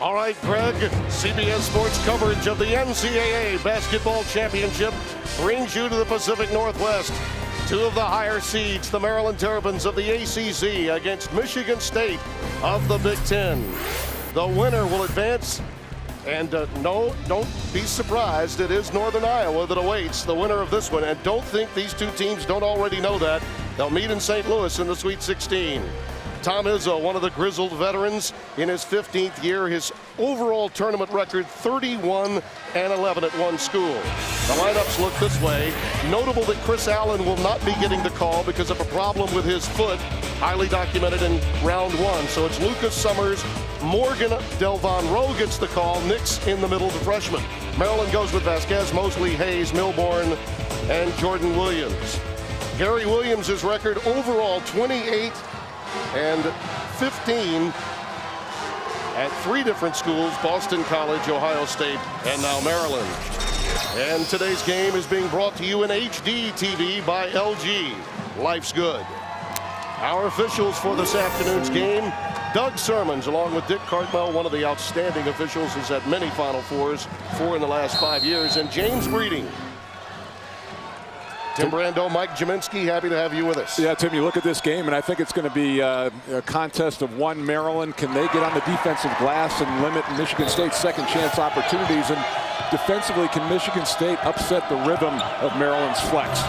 All right, Greg, CBS Sports coverage of the NCAA Basketball Championship brings you to the Pacific Northwest. Two of the higher seeds, the Maryland Terrapins of the ACC against Michigan State of the Big Ten. The winner will advance, and no, don't be surprised, it is Northern Iowa that awaits the winner of this one. And don't think these two teams don't already know that. They'll meet in St. Louis in the Sweet 16. Tom Izzo, one of the grizzled veterans in his 15th year, his overall tournament record 31-11 at one school. The lineups look this way. Notable that Chris Allen will not be getting the call because of a problem with his foot, highly documented in round one. So it's Lucas Summers, Morgan, Delvon Rowe gets the call, Nix in the middle, the freshman. Maryland goes with Vasquez, Mosley, Hayes, Milborn, and Jordan Williams. Gary Williams' record overall 28 and 15 at three different schools: Boston College, Ohio State, and now Maryland. And today's game is being brought to you in HD TV by LG. Life's good. Our officials for this afternoon's game: Doug Sermons, along with Dick Cartmel, one of the outstanding officials who's had many Final Fours, 4 in the last 5 years, and James Breeding. Tim Brando, Mike Jaminski, happy to have you with us. Yeah, Tim, you look at this game, and I think it's going to be a contest of one. Maryland, can they get on the defensive glass and limit Michigan State's second chance opportunities? And defensively, can Michigan State upset the rhythm of Maryland's flex?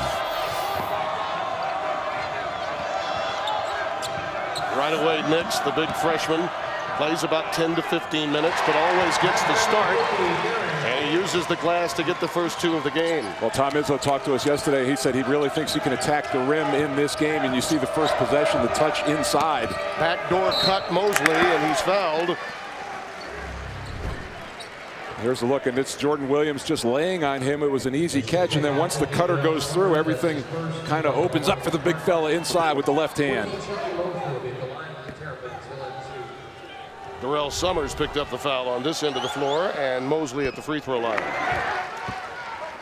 Right away, Nix, the big freshman, plays about 10 to 15 minutes, but always gets the start. And he uses the glass to get the first two of the game. Well, Tom Izzo talked to us yesterday. He said he really thinks he can attack the rim in this game. And you see the first possession, the touch inside. Backdoor cut Mosley, and he's fouled. Here's a look, and it's Jordan Williams just laying on him. It was an easy catch, and then once the cutter goes through, everything kind of opens up for the big fella inside with the left hand. Darrell Summers picked up the foul on this end of the floor, and Mosley at the free throw line.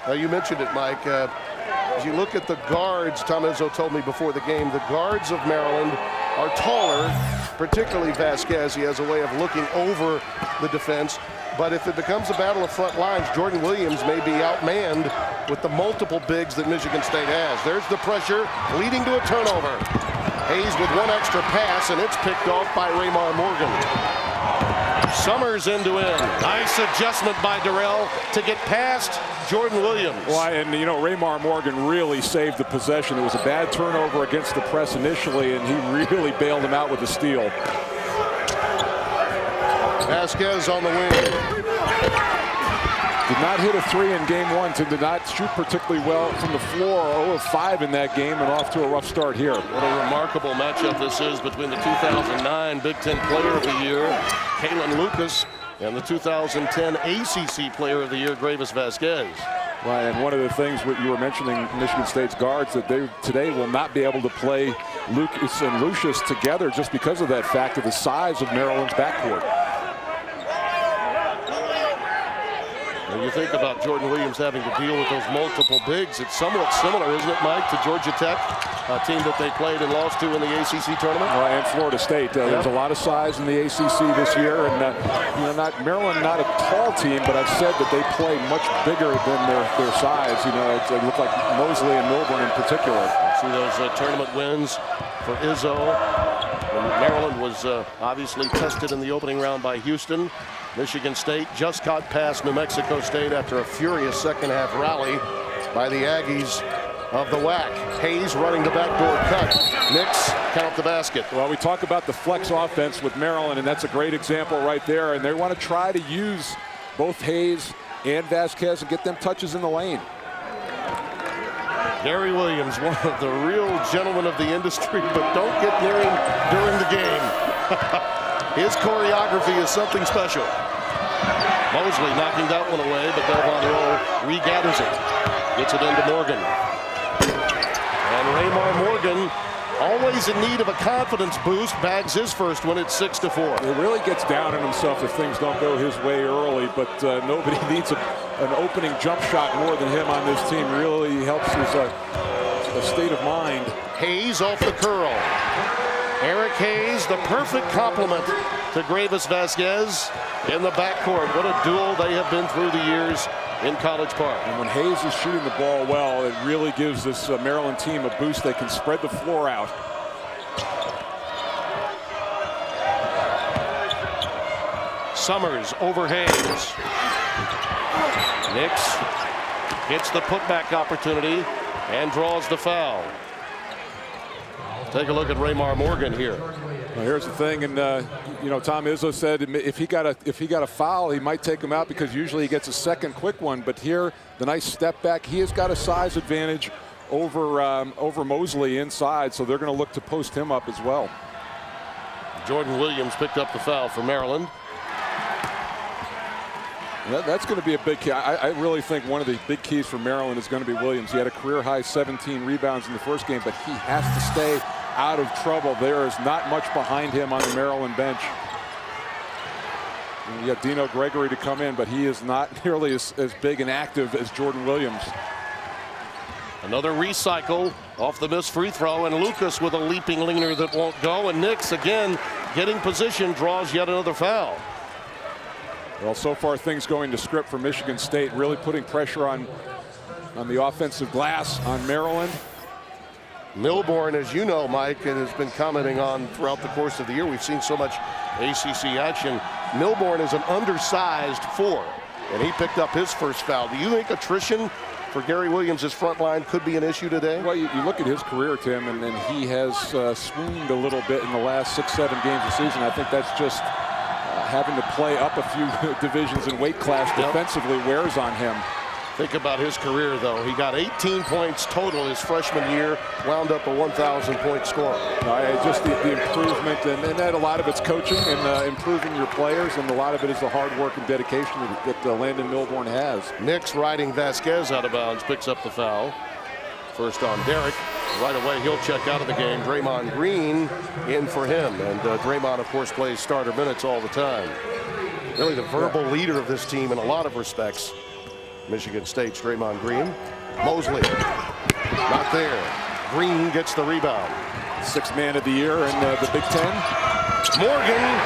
Now, you mentioned it, Mike. As you look at the guards, Tom Izzo told me before the game, the guards of Maryland are taller, particularly Vasquez. He has a way of looking over the defense. But if it becomes a battle of front lines, Jordan Williams may be outmanned with the multiple bigs that Michigan State has. There's the pressure leading to a turnover. Hayes with one extra pass, and it's picked off by Raymar Morgan. Summers end to end. Nice adjustment by Darrell to get past Jordan Williams. Well, and you know, Raymar Morgan really saved the possession. It was a bad turnover against the press initially, and he really bailed him out with a steal. Vasquez on the wing. Did not hit a three in game one. Did not shoot particularly well from the floor. 0 of 5 in that game, and off to a rough start here. What a remarkable matchup this is between the 2009 Big Ten Player of the Year, Kalen Lucas, and the 2010 ACC Player of the Year, Gravis Vasquez. Right, and one of the things what you were mentioning, Michigan State's guards, that they today will not be able to play Lucas and Lucious together just because of that fact of the size of Maryland's backcourt. When you think about Jordan Williams having to deal with those multiple bigs, it's somewhat similar, isn't it, Mike, to Georgia Tech, a team that they played and lost to in the ACC tournament? And Florida State. There's a lot of size in the ACC this year, and you know, Maryland, not a tall team, but I've said that they play much bigger than their size. You know, it looked like Mosley and Milburn in particular. See those tournament wins for Izzo. And Maryland was obviously tested in the opening round by Houston. Michigan State just got past New Mexico State after a furious second half rally by the Aggies of the WAC. Hayes running the backdoor cut. Nix count the basket. Well, we talk about the flex offense with Maryland, and that's a great example right there. And they want to try to use both Hayes and Vasquez and get them touches in the lane. Gary Williams, one of the real gentlemen of the industry, but don't get near him during the game. His choreography is something special. Mosley knocking that one away, but Delvon Rowe regathers it. Gets it into Morgan. And Raymar Morgan, always in need of a confidence boost, bags his first one at 6-4. He really gets down on himself if things don't go his way early, but nobody needs an opening jump shot more than him on this team. Really helps his state of mind. Hayes off the curl. Eric Hayes, the perfect complement to Gravis Vasquez in the backcourt. What a duel they have been through the years in College Park. And when Hayes is shooting the ball well, it really gives this Maryland team a boost. They can spread the floor out. Summers over Hayes. Nix gets the putback opportunity and draws the foul. Take a look at Raymar Morgan here. Well, here's the thing, and you know, Tom Izzo said if he got a foul, he might take him out because usually he gets a second quick one. But here, the nice step back. He has got a size advantage over Mosley inside, so they're going to look to post him up as well. Jordan Williams picked up the foul for Maryland. That's going to be a big key. I really think one of the big keys for Maryland is going to be Williams. He had a career-high 17 rebounds in the first game, but he has to stay out of trouble. There is not much behind him on the Maryland bench. And you got Dino Gregory to come in, but he is not nearly as big and active as Jordan Williams. Another recycle off the missed free throw, and Lucas with a leaping leaner that won't go, and Nix again getting position, draws yet another foul. Well, so far things going to script for Michigan State, really putting pressure on the offensive glass on Maryland. Milborn, as you know, Mike, and has been commenting on throughout the course of the year, we've seen so much ACC action. Milborn is an undersized 4, and he picked up his first foul. Do you think attrition for Gary Williams' front line could be an issue today? Well, you look at his career, Tim, and he has swooned a little bit in the last 6-7 games of the season. I think that's just having to play up a few divisions in weight class defensively wears on him. Think about his career, though. He got 18 points total his freshman year, wound up a 1,000-point score. Just the improvement, and that a lot of it's coaching and improving your players, and a lot of it is the hard work and dedication that Landon Milborn has. Nix riding Vasquez out of bounds, picks up the foul. First on Derek. Right away, he'll check out of the game. Draymond Green in for him. And Draymond, of course, plays starter minutes all the time. Really the verbal leader of this team in a lot of respects. Michigan State's Draymond Green. Mosley, not there. Green gets the rebound. Sixth man of the year in the Big Ten. Morgan.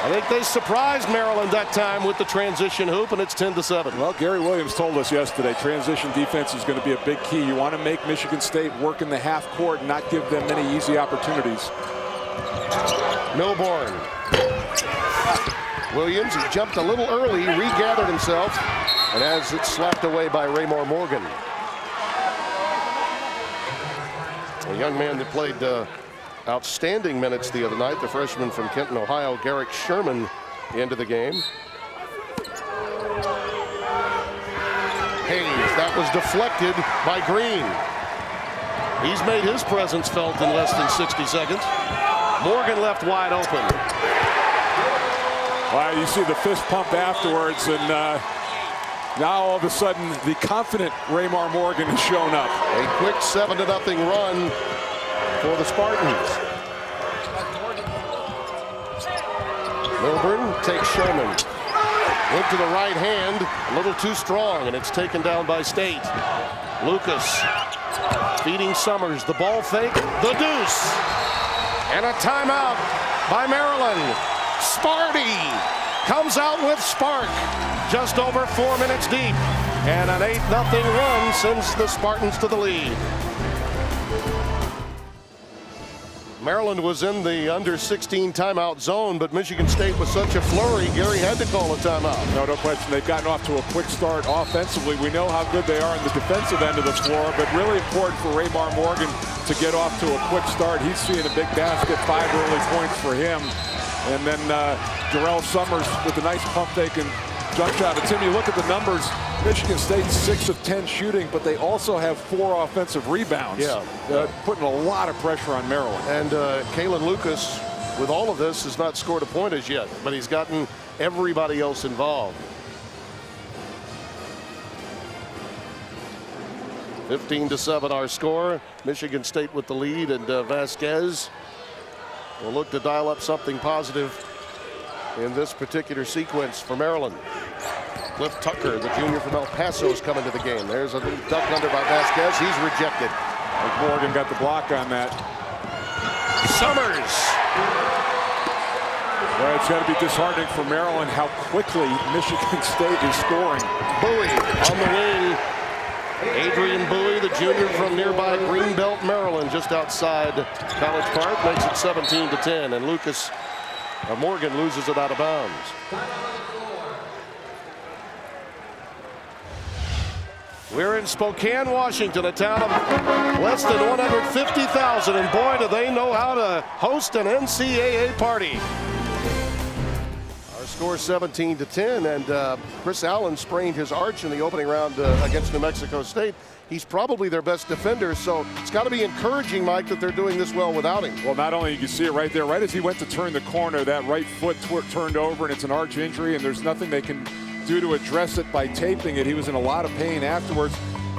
I think they surprised Maryland that time with the transition hoop, and it's 10-7. Well, Gary Williams told us yesterday, transition defense is going to be a big key. You want to make Michigan State work in the half court and not give them many easy opportunities. Milborn. Williams, he jumped a little early, regathered himself, and as it's slapped away by Raymar Morgan. A young man that played outstanding minutes the other night, the freshman from Kenton, Ohio, Garrick Sherman, into the game. Hayes, that was deflected by Green. He's made his presence felt in less than 60 seconds. Morgan left wide open. Wow, you see the fist pump afterwards, and now all of a sudden the confident Raymar Morgan has shown up. A quick 7-0 run for the Spartans. Milburn takes Sherman. Went to the right hand, a little too strong, and it's taken down by State. Lucas feeding Summers, the ball fake, the deuce. And a timeout by Maryland. Sparty comes out with spark. Just over 4 minutes deep. And an 8-0 run sends the Spartans to the lead. Maryland was in the under 16 timeout zone, but Michigan State was such a flurry, Gary had to call a timeout. No question. They've gotten off to a quick start offensively. We know how good they are in the defensive end of the floor, but really important for Raymar Morgan to get off to a quick start. He's seeing a big basket, 5 early points for him. And then Jarrell Summers with a nice pump fake and jump shot. But Tim, you look at the numbers, Michigan State 6 of 10 shooting, but they also have 4 offensive rebounds. Putting a lot of pressure on Maryland. And Kalen Lucas, with all of this, has not scored a point as yet, but he's gotten everybody else involved. 15-7 our score. Michigan State with the lead, and Vasquez will look to dial up something positive in this particular sequence for Maryland. Cliff Tucker, the junior from El Paso, is coming to the game. There's a little duck under by Vasquez. He's rejected. Morgan got the block on that. Summers. Well, it's got to be disheartening for Maryland how quickly Michigan State is scoring. Bowie on the wing. Adrian Bowie, the junior from nearby Greenbelt, Maryland, just outside College Park, makes it 17-10, and Lucas Morgan loses it out of bounds. We're in Spokane, Washington, a town of less than 150,000, and boy, do they know how to host an NCAA party. Our score 17-10, and Chris Allen sprained his arch in the opening round against New Mexico State. He's probably their best defender, so it's got to be encouraging, Mike, that they're doing this well without him. Well, not only you can see it right there, right as he went to turn the corner, that right foot turned over, and it's an arch injury, and there's nothing they can do to address it by taping it. He was in a lot of pain afterwards.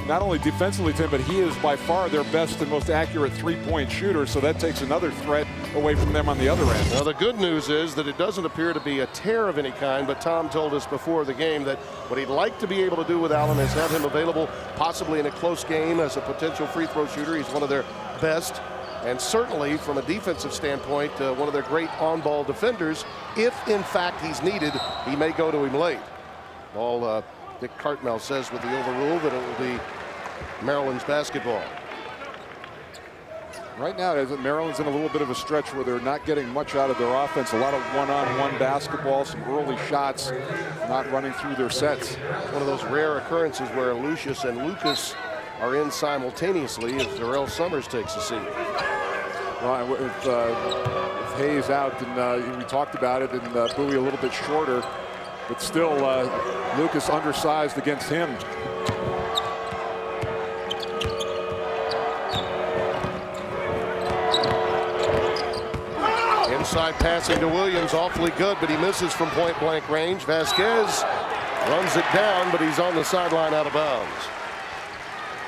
Not only defensively, Tim, but he is by far their best and most accurate three-point shooter, so that takes another threat away from them on the other end. Now, the good news is that it doesn't appear to be a tear of any kind, but Tom told us before the game that what he'd like to be able to do with Allen is have him available possibly in a close game as a potential free throw shooter. He's one of their best, and certainly from a defensive standpoint, one of their great on-ball defenders. If, in fact, he's needed, he may go to him late. All Dick Cartmel says with the overrule that it will be Maryland's basketball. Right now, Maryland's in a little bit of a stretch where they're not getting much out of their offense. A lot of one-on-one basketball, some early shots, not running through their sets. One of those rare occurrences where Lucious and Lucas are in simultaneously as Darrell Summers takes a seat. Well, with Hayes out, and we talked about it, and Bowie a little bit shorter, but still Lucas undersized against him. Inside passing to Williams, awfully good, but he misses from point-blank range. Vasquez runs it down, but he's on the sideline out of bounds.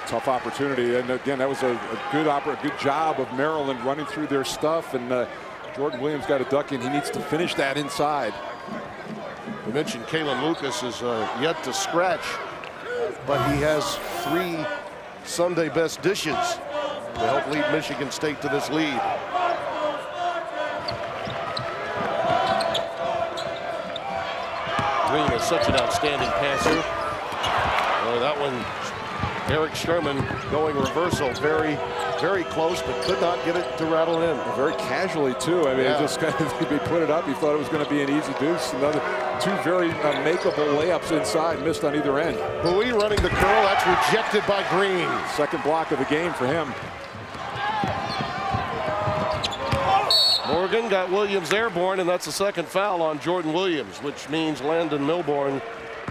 Tough opportunity, and again, that was a good job of Maryland running through their stuff, and Jordan Williams got a duck in. He needs to finish that inside. We mentioned Kalen Lucas is yet to scratch, but he has 3 Sunday best dishes to help lead Michigan State to this lead. Green is such an outstanding passer. That one, Eric Sherman going reversal, very, very close, but could not get it to rattle in. Very casually, too. I mean, it just kind of, he put it up. He thought it was going to be an easy deuce. Another 2 very makeable layups inside, missed on either end. Bowie running the curl, that's rejected by Green. Second block of the game for him. Morgan got Williams airborne, and that's the second foul on Jordan Williams, which means Landon Milborn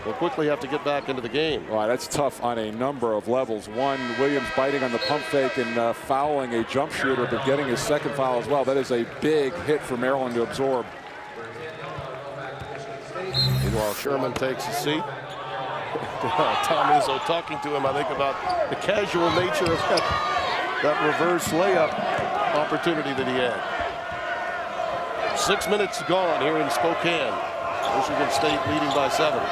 will quickly have to get back into the game. Wow, that's tough on a number of levels. One, Williams biting on the pump fake and fouling a jump shooter, but getting his second foul as well. That is a big hit for Maryland to absorb. Meanwhile, Sherman takes a seat. Tom Izzo talking to him, I think, about the casual nature of that reverse layup opportunity that he had. 6 minutes gone here in Spokane. Michigan State leading by 7. So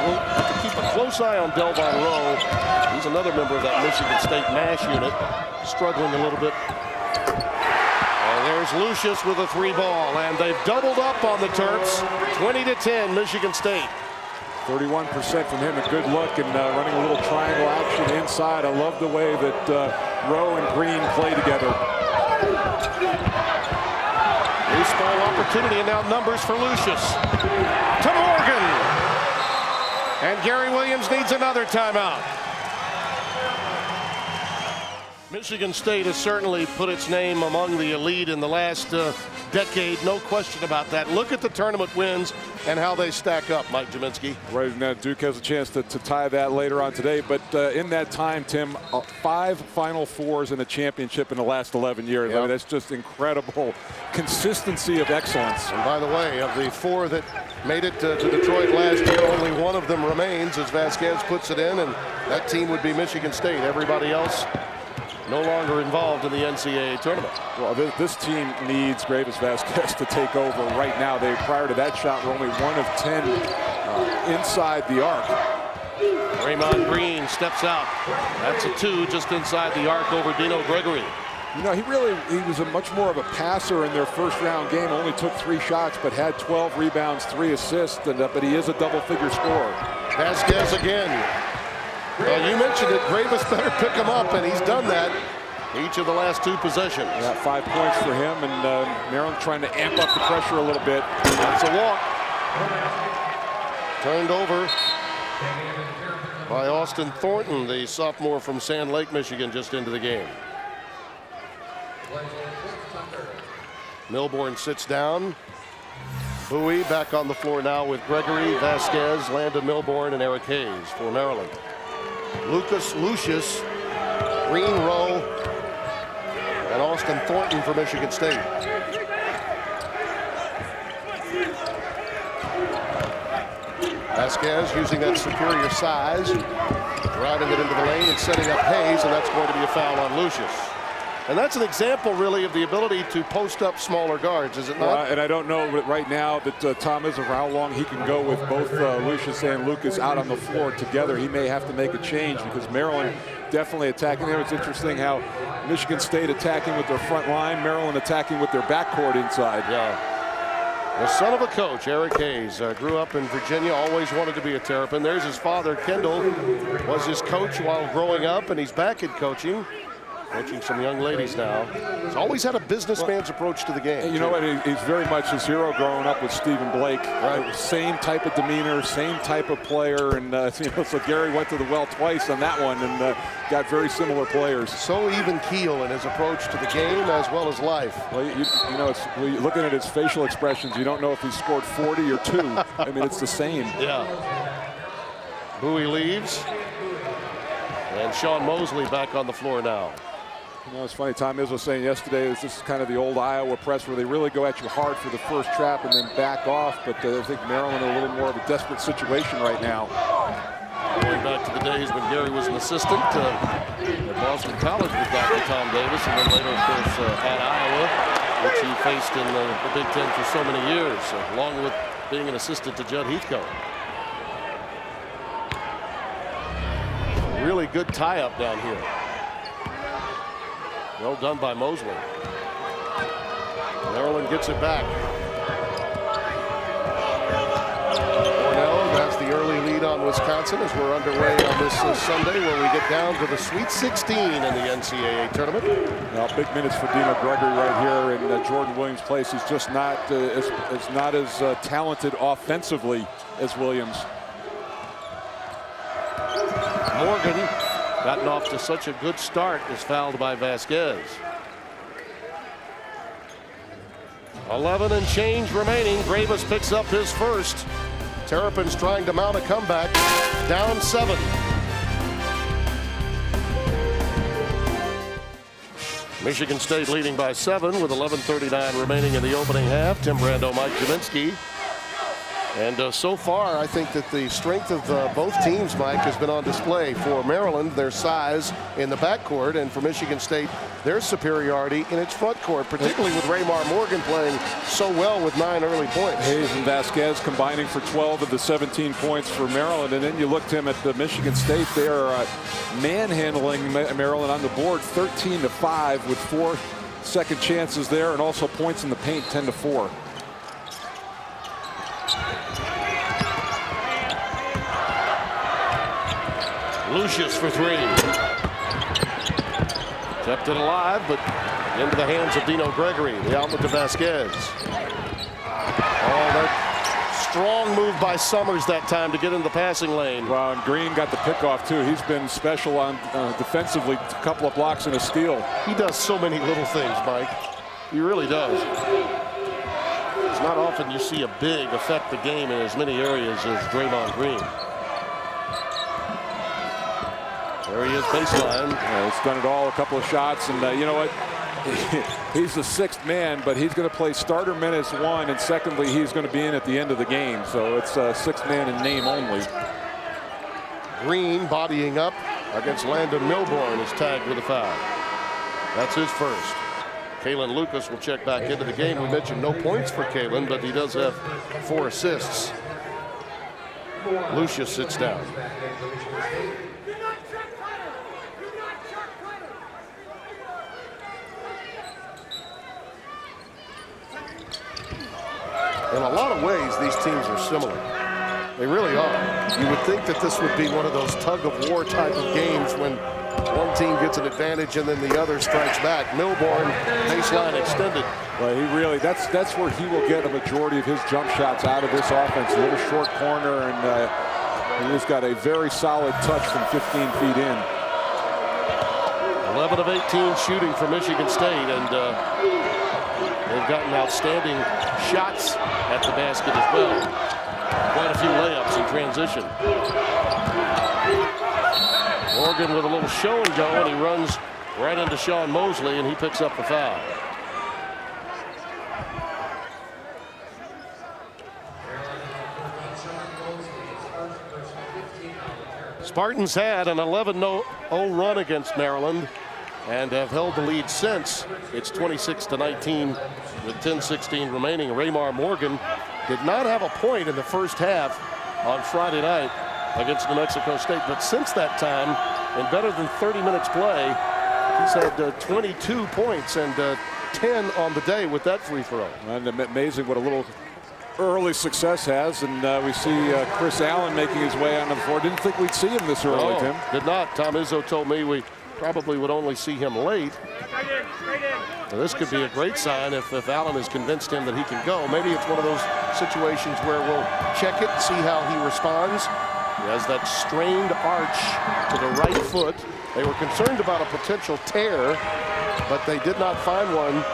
we'll have to keep a close eye on Delvon Rowe. He's another member of that Michigan State MASH unit, struggling a little bit. And there's Lucious with a 3 ball, and they've doubled up on the Terps. 20-10, Michigan State. 31% from him, a good look, and running a little triangle action inside. I love the way that Rowe and Green play together. Loose ball opportunity, and now numbers for Lucious. To Morgan. And Gary Williams needs another timeout. Michigan State has certainly put its name among the elite in the last decade, no question about that. Look at the tournament wins and how they stack up, Mike Jaminski. Right now, Duke has a chance to tie that later on today, but in that time, Tim, 5 Final Fours and a championship in the last 11 years. Yep. I mean, that's just incredible consistency of excellence. And by the way, of the 4 that made it to Detroit last year, only one of them remains as Vasquez puts it in, and that team would be Michigan State. Everybody else no longer involved in the NCAA tournament. Well, this team needs Gravis Vasquez to take over right now. They, prior to that shot, were only 1 of 10 inside the arc. Draymond Green steps out. That's a 2 just inside the arc over Dino Gregory. You know, he was a much more of a passer in their first round game. Only took 3 shots, but had 12 rebounds, 3 assists, but he is a double-figure scorer. Vasquez again. You mentioned it. Gravis better pick him up, and he's done that each of the last 2 possessions. Yeah, 5 points for him, and Maryland trying to amp up the pressure a little bit. That's a walk. Turned over by Austin Thornton, the sophomore from Sand Lake, Michigan, just into the game. Milbourne sits down. Bowie back on the floor now with Gregory, Vasquez, Landon Milbourne, and Eric Hayes for Maryland. Lucious, Green Rowe, and Austin Thornton for Michigan State. Vasquez using that superior size, driving it into the lane and setting up Hayes, and that's going to be a foul on Lucious. And that's an example, really, of the ability to post up smaller guards, is it not? Well, and I don't know right now that Tom is, or how long he can go with both Lucious and Lucas out on the floor together. He may have to make a change because Maryland definitely attacking there. It's interesting how Michigan State attacking with their front line, Maryland attacking with their backcourt inside. Yeah. The son of a coach, Eric Hayes, grew up in Virginia, always wanted to be a Terrapin. There's his father, Kendall, was his coach while growing up, and he's back at coaching some young ladies now. He's always had a businessman's approach to the game. You know what? He's very much his hero growing up with Stephen Blake. Right. Same type of demeanor, same type of player. And so Gary went to the well twice on that one and got very similar players. So even keel in his approach to the game as well as life. Well, you know, looking at his facial expressions, you don't know if he scored 40 or 2. I mean, it's the same. Yeah. Bowie leaves. And Sean Mosley back on the floor now. You know, it's funny, Tom Izzo was saying yesterday, this is kind of the old Iowa press where they really go at you hard for the first trap and then back off, but I think Maryland in a little more of a desperate situation right now. Going back to the days when Gary was an assistant at Boston College with Dr. Tom Davis, and then later, of course, at Iowa, which he faced in the Big Ten for so many years, along with being an assistant to Judd Heathcote. Really good tie-up down here. Well done by Mosley. Maryland gets it back. Cornell has the early lead on Wisconsin as we're underway on this Sunday, where we get down to the Sweet 16 in the NCAA tournament. Now, big minutes for Dino Gregory right here in Jordan Williams' place. He's just not as talented offensively as Williams. Morgan, gotten off to such a good start, is fouled by Vasquez. 11 and change remaining. Gravis picks up his first. Terrapins trying to mount a comeback. Down 7. Michigan State leading by 7 with 11:39 remaining in the opening half. Tim Brando, Mike Jaminski. And so far, I think that the strength of both teams, Mike, has been on display. For Maryland, their size in the backcourt, and for Michigan State, their superiority in its front court, particularly with Raymar Morgan playing so well with 9 early points. Hayes and Vasquez combining for 12 of the 17 points for Maryland. And then you looked him at the Michigan State. They are manhandling Maryland on the board 13-5 with 4 second chances there, and also points in the paint 10-4. Lucious for 3. Kept it alive, but into the hands of Dino Gregory. The outlet to Vasquez. Oh, that strong move by Summers that time to get in the passing lane. Well, and Green got the pickoff too. He's been special on defensively, a couple of blocks and a steal. He does so many little things, Mike. He really does. It's not often you see a big affect the game in as many areas as Draymond Green. There he is, baseline. He's done it all, a couple of shots, and you know what? He's the 6th man, but he's going to play starter minutes 1, and secondly, he's going to be in at the end of the game. So it's 6th man in name only. Green bodying up against Landon Milbourne is tagged with a foul. That's his first. Kalen Lucas will check back into the game. We mentioned no points for Kalen, but he does have 4 assists. Lucious sits down. In a lot of ways, these teams are similar. They really are. You would think that this would be one of those tug-of-war type of games when one team gets an advantage and then the other strikes back. Milbourne, baseline extended. Well, he really, that's where he will get a majority of his jump shots out of this offense. A little short corner, and he's got a very solid touch from 15 feet in. 11 of 18 shooting for Michigan State, and they've gotten outstanding shots at the basket as well. Quite a few layups in transition. Morgan with a little show and go, and he runs right into Sean Mosley, and he picks up the foul. Spartans had an 11-0 run against Maryland and have held the lead since. It's 26-19 with 10:16 remaining. Raymar Morgan did not have a point in the first half on Friday night against New Mexico State, but since that time, in better than 30 minutes play, he's had 22 points and 10 on the day with that free throw. And amazing what a little early success has, and we see Chris Allen making his way on the floor. Didn't think we'd see him this early, Tim. Did not. Tom Izzo told me we probably would only see him late. So this could be a great sign if Allen has convinced him that he can go. Maybe it's one of those situations where we'll check it and see how he responds. He has that strained arch to the right foot. They were concerned about a potential tear, but they did not find one.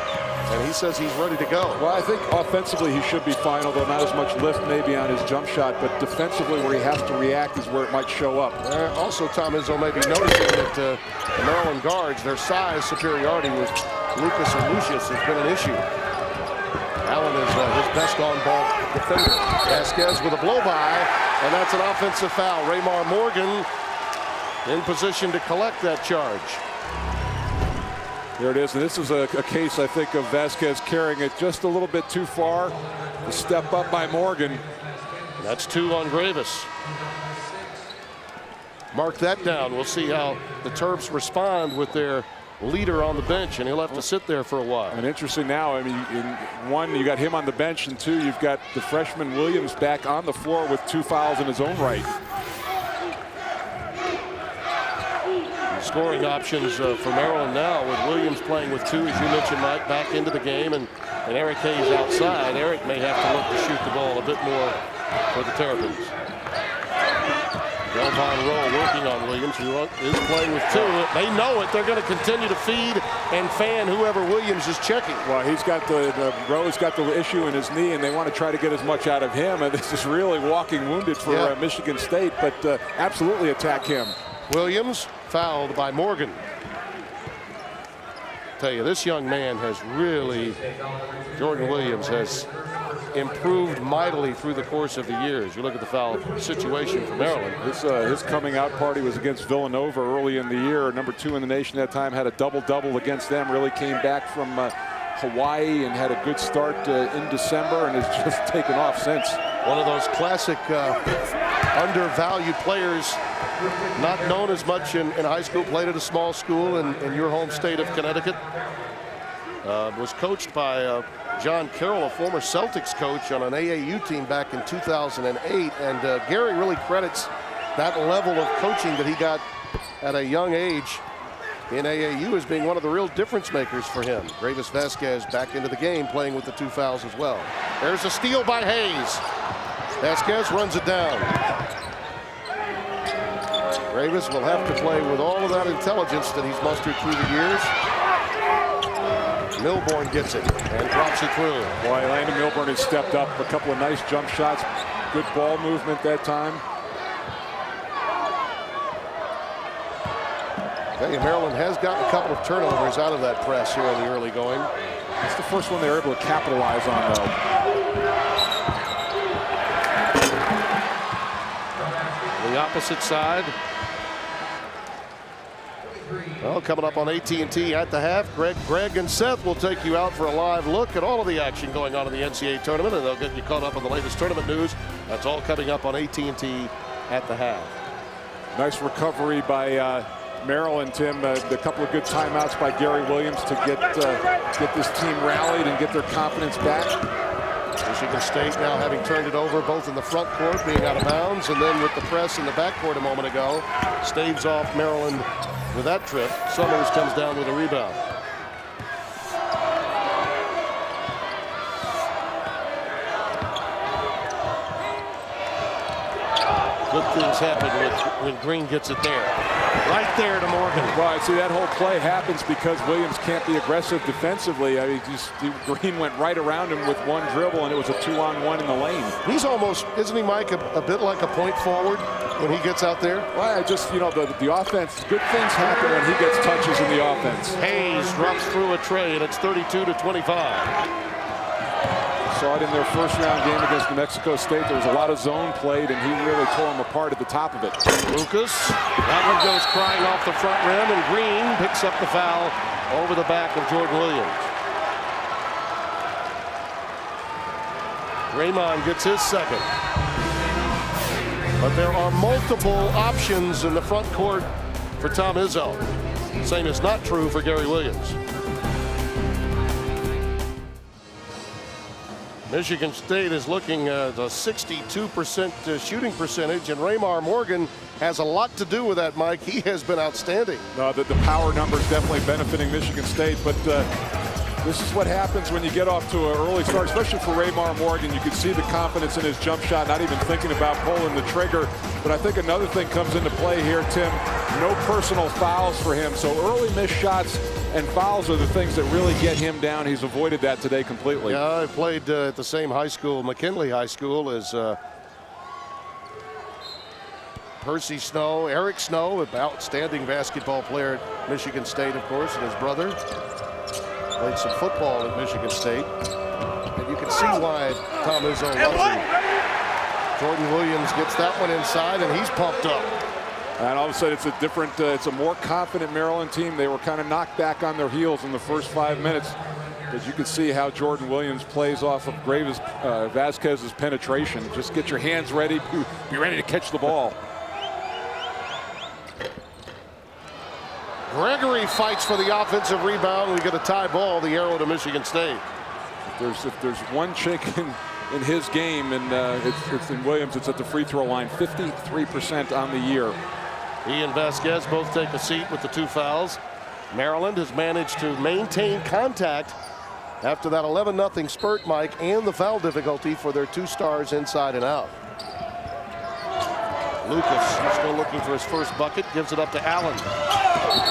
And he says he's ready to go. Well, I think offensively he should be fine, although not as much lift maybe on his jump shot, but defensively where he has to react is where it might show up. Also, Tom Izzo may be noticing that the Maryland guards, their size superiority with Lucas and Lucious has been an issue. Allen is his best on-ball defender. Vasquez with a blow-by, and that's an offensive foul. Raymar Morgan in position to collect that charge. There it is, and this is a case, I think, of Vasquez carrying it just a little bit too far. The step up by Morgan. That's 2 on Gravis. Mark that down. We'll see how the Terps respond with their leader on the bench, and he'll have to sit there for a while. And interesting now, I mean, in one, you got him on the bench, and two, you've got the freshman Williams back on the floor with 2 fouls in his own right. Scoring options for Maryland now with Williams playing with 2, as you mentioned, Mike, back into the game, and Eric Hayes outside. Eric may have to look to shoot the ball a bit more for the Terrapins. Delvon Rowe working on Williams, who is playing with 2. They know it. They're going to continue to feed and fan whoever Williams is checking. Well, he's got Rowe's got the issue in his knee, and they want to try to get as much out of him. And this is really walking wounded for Michigan State, but absolutely attack him. Williams fouled by Morgan. Tell you, this young man has really, Jordan Williams has improved mightily through the course of the years. You look at the foul situation for Maryland. His coming out party was against Villanova early in the year. Number 2 in the nation at that time, had a double-double against them. Really came back from Hawaii and had a good start in December, and has just taken off since. One of those classic undervalued players, not known as much in high school, played at a small school in your home state of Connecticut. Was coached by John Carroll, a former Celtics coach, on an AAU team back in 2008. And Gary really credits that level of coaching that he got at a young age in AAU as being one of the real difference makers for him. Gravis Vasquez back into the game, playing with the 2 fouls as well. There's a steal by Hayes. Vasquez runs it down. Gravis will have to play with all of that intelligence that he's mustered through the years. Milbourne gets it and drops it through. Boy, Landon Milbourne has stepped up. A couple of nice jump shots. Good ball movement that time. Maryland has gotten a couple of turnovers out of that press here in the early going. It's the first one they were able to capitalize on, though. The opposite side. Well, coming up on AT&T at the half, Greg and Seth will take you out for a live look at all of the action going on in the NCAA tournament, and they'll get you caught up on the latest tournament news. That's all coming up on AT&T at the half. Nice recovery by Maryland, Tim. A couple of good timeouts by Gary Williams to get this team rallied and get their confidence back. Michigan State now having turned it over both in the front court, being out of bounds, and then with the press in the backcourt a moment ago. Staves off Maryland with that trip. Summers comes down with a rebound. Good things happen when Green gets it there. Right there to Morgan. Right, see, that whole play happens because Williams can't be aggressive defensively. I mean, Green went right around him with one dribble, and it was a 2-on-1 in the lane. He's almost, isn't he, Mike, a bit like a point forward when he gets out there? Well, the offense, good things happen when he gets touches in the offense. Hayes drops through a tray, and it's 32-25. Saw it in their first round game against New Mexico State. There was a lot of zone played, and he really tore them apart at the top of it. Lucas, that one goes crying off the front rim, and Green picks up the foul over the back of Jordan Williams. Draymond gets his second. But there are multiple options in the front court for Tom Izzo. Same is not true for Gary Williams. Michigan State is looking at a 62% shooting percentage, and Raymar Morgan has a lot to do with that, Mike. He has been outstanding. The power numbers definitely benefiting Michigan State, but this is what happens when you get off to an early start, especially for Raymar Morgan. You can see the confidence in his jump shot, not even thinking about pulling the trigger. But I think another thing comes into play here, Tim. No personal fouls for him, so early missed shots and fouls are the things that really get him down. He's avoided that today completely. Yeah, I played at the same high school, McKinley High School, as Percy Snow, Eric Snow, an outstanding basketball player at Michigan State, of course, and his brother played some football at Michigan State. And you can see why Tom Izzo loves him. Jordan Williams gets that one inside, and he's pumped up. And all of a sudden, it's a different, it's a more confident Maryland team. They were kind of knocked back on their heels in the first 5 minutes. But you can see how Jordan Williams plays off of Vasquez's penetration. Just get your hands ready, be ready to catch the ball. Gregory fights for the offensive rebound. We get a tie ball, the arrow to Michigan State. If there's one chink in his game, and it's in Williams, it's at the free throw line, 53% on the year. He and Vasquez both take a seat with the 2 fouls. Maryland has managed to maintain contact after that 11-0 spurt, Mike, and the foul difficulty for their 2 stars inside and out. Lucas still looking for his first bucket, gives it up to Allen.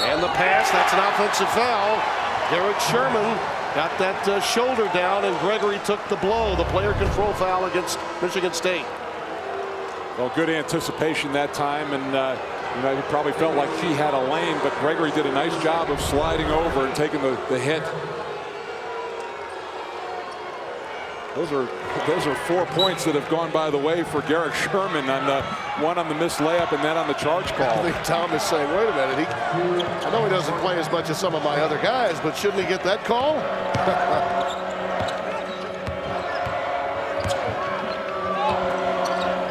And the pass, that's an offensive foul. Derek Sherman got that shoulder down, and Gregory took the blow, the player control foul against Michigan State. Well, good anticipation that time, and he probably felt like he had a lane, but Gregory did a nice job of sliding over and taking the hit. Those are 4 points that have gone by the way for Derek Sherman, on one on the missed layup and then on the charge call. I think Tom is saying, wait a minute, I know he doesn't play as much as some of my other guys, but shouldn't he get that call?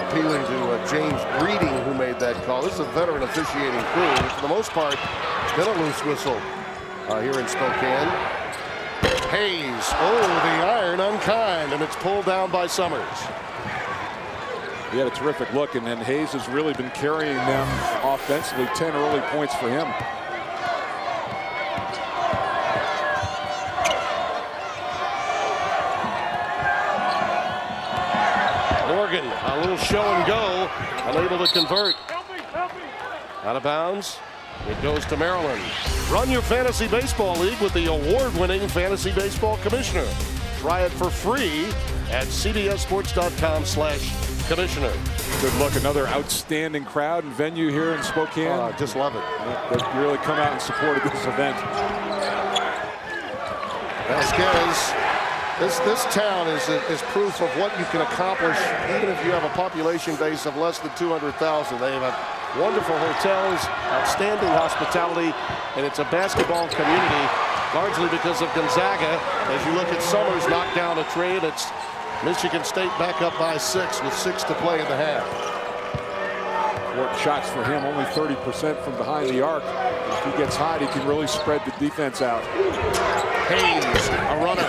Appealing to James Breeding, who made that call. This is a veteran officiating crew. For the most part, been a loose whistle here in Spokane. Hayes, the iron unkind, and it's pulled down by Summers. He had a terrific look, and then Hayes has really been carrying them offensively. 10 early points for him. Morgan, a little show and go, unable to convert. Out of bounds. It goes to Maryland. Run your fantasy baseball league with the award-winning Fantasy Baseball Commissioner. Try it for free at cbssports.com/commissioner. Good look, another outstanding crowd and venue here in Spokane. Just love it. They really come out and supported this event. Vasquez, this town is proof of what you can accomplish even if you have a population base of less than 200,000. They have wonderful hotels, outstanding hospitality, and it's a basketball community, largely because of Gonzaga. As you look at Summers knock down a trade, it's Michigan State back up by 6 with 6 to play in the half. Court shots for him, only 30% from behind the arc. If he gets hot, he can really spread the defense out. Hayes, a runner.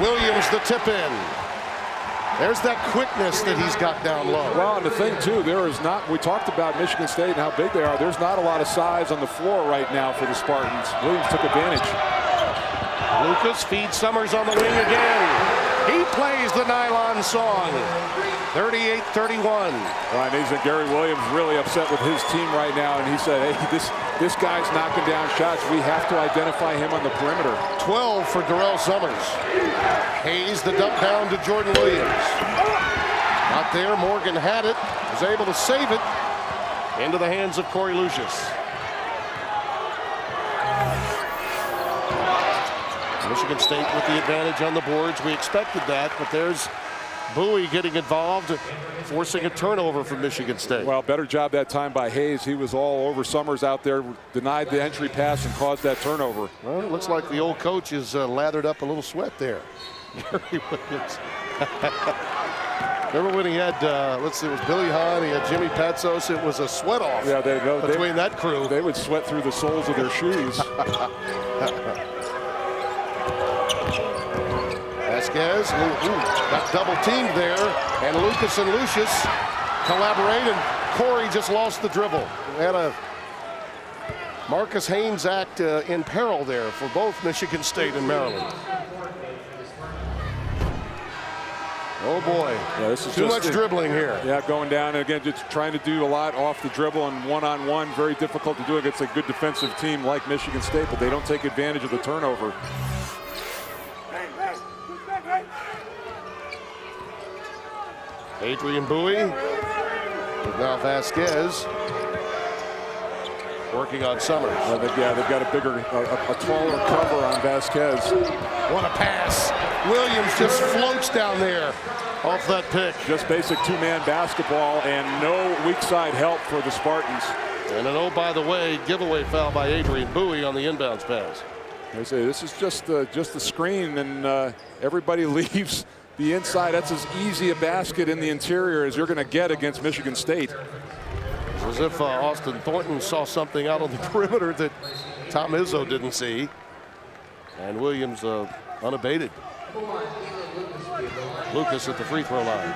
Williams, the tip in. There's that quickness that he's got down low. Well, and the thing, too, there is not, we talked about Michigan State and how big they are. There's not a lot of size on the floor right now for the Spartans. Williams took advantage. Lucas feeds Summers on the wing again. He plays the nylon song. 38-31. Right, and Gary Williams really upset with his team right now, and he said, hey, this guy's knocking down shots. We have to identify him on the perimeter. 12 for Darrell Summers. Hayes the dump down to Jordan Williams. Not there. Morgan had it. Was able to save it into the hands of Korie Lucious. Michigan State with the advantage on the boards. We expected that, but there's Bowie getting involved, forcing a turnover for Michigan State. Well, better job that time by Hayes. He was all over Summers out there, denied the entry pass and caused that turnover. Well, it looks like the old coach is lathered up a little sweat there. Gary Williams. Remember when he had, let's see, it was Billy Hahn, he had Jimmy Patsos. It was a sweat off between that crew. They would sweat through the soles of their shoes. Vasquez got double teamed there, and Lucas and Lucious collaborate, and Korie just lost the dribble. We had a Marcus Haynes act in peril there for both Michigan State and Maryland. Oh boy, yeah, this is too much dribbling here. Yeah, going down, and again, just trying to do a lot off the dribble and one-on-one. Very difficult to do against a good defensive team like Michigan State, but they don't take advantage of the turnover. Adrian Bowie, with now Vasquez working on Summers. They've got a taller cover on Vasquez. What a pass. Williams just floats down there off that pick. Just basic two-man basketball and no weak side help for the Spartans. And an, oh, by the way, giveaway foul by Adrian Bowie on the inbounds pass. They say this is just the screen, and everybody leaves the inside. That's as easy a basket in the interior as you're going to get against Michigan State. It's as if Austin Thornton saw something out on the perimeter that Tom Izzo didn't see. And Williams unabated. Lucas at the free throw line.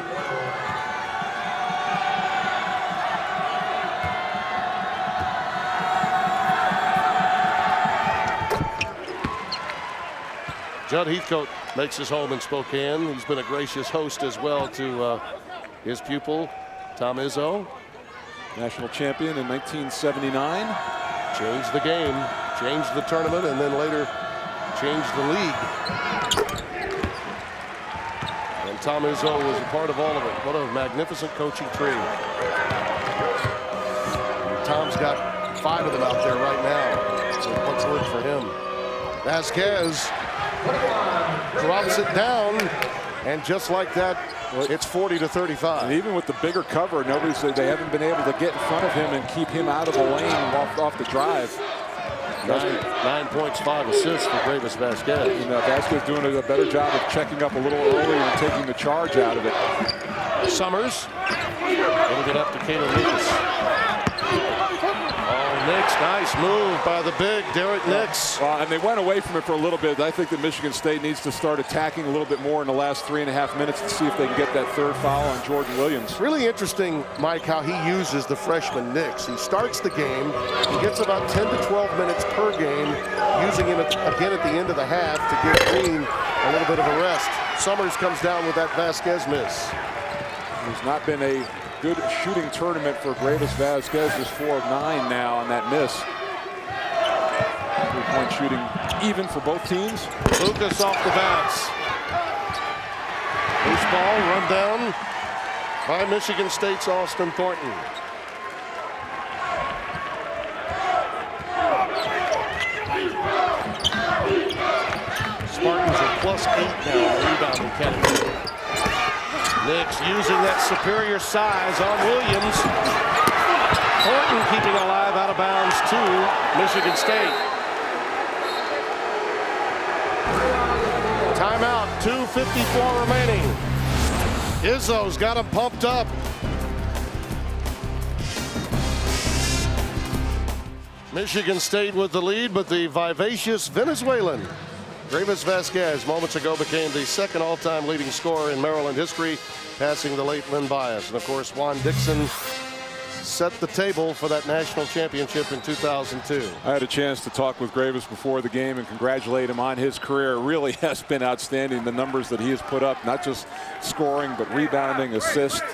Judd Heathcote makes his home in Spokane. He's been a gracious host as well to his pupil, Tom Izzo. National champion in 1979. Changed the game, changed the tournament, and then later changed the league. And Tom Izzo was a part of all of it. What a magnificent coaching tree. And Tom's got 5 of them out there right now. So what's worked for him? Vasquez drops it down, and just like that, it's 40-35. And even with the bigger cover, they haven't been able to get in front of him and keep him out of the lane off the drive. 9 points, 5 assists for Gravis Vasquez. And Vasquez doing a better job of checking up a little earlier and taking the charge out of it. Summers, it'll get up to Caleb Lucas. Nix, nice move by the big Derek Nix. And they went away from it for a little bit. I think that Michigan State needs to start attacking a little bit more in the last 3.5 minutes to see if they can get that third foul on Jordan Williams. Really interesting, Mike, how he uses the freshman Nix. He starts the game. He gets about 10 to 12 minutes per game, using him again at the end of the half to give Green a little bit of a rest. Summers comes down with that Vasquez miss. There's not been a good shooting tournament for Gravis Vasquez. Is 4 of 9 now on that miss. 3-point shooting even for both teams. Lucas off the bounce. Loose ball run down by Michigan State's Austin Thornton. Spartans are +8 now in the rebounding category. Nix using that superior size on Williams. Thornton keeping alive out of bounds to Michigan State. Timeout, 2:54 remaining. Izzo's got him pumped up. Michigan State with the lead, but the vivacious Venezuelan Gravis Vasquez moments ago became the second all-time leading scorer in Maryland history, passing the late Lynn Bias. And of course, Juan Dixon set the table for that national championship in 2002. I had a chance to talk with Gravis before the game and congratulate him on his career. It really has been outstanding, the numbers that he has put up, not just scoring, but rebounding, assist.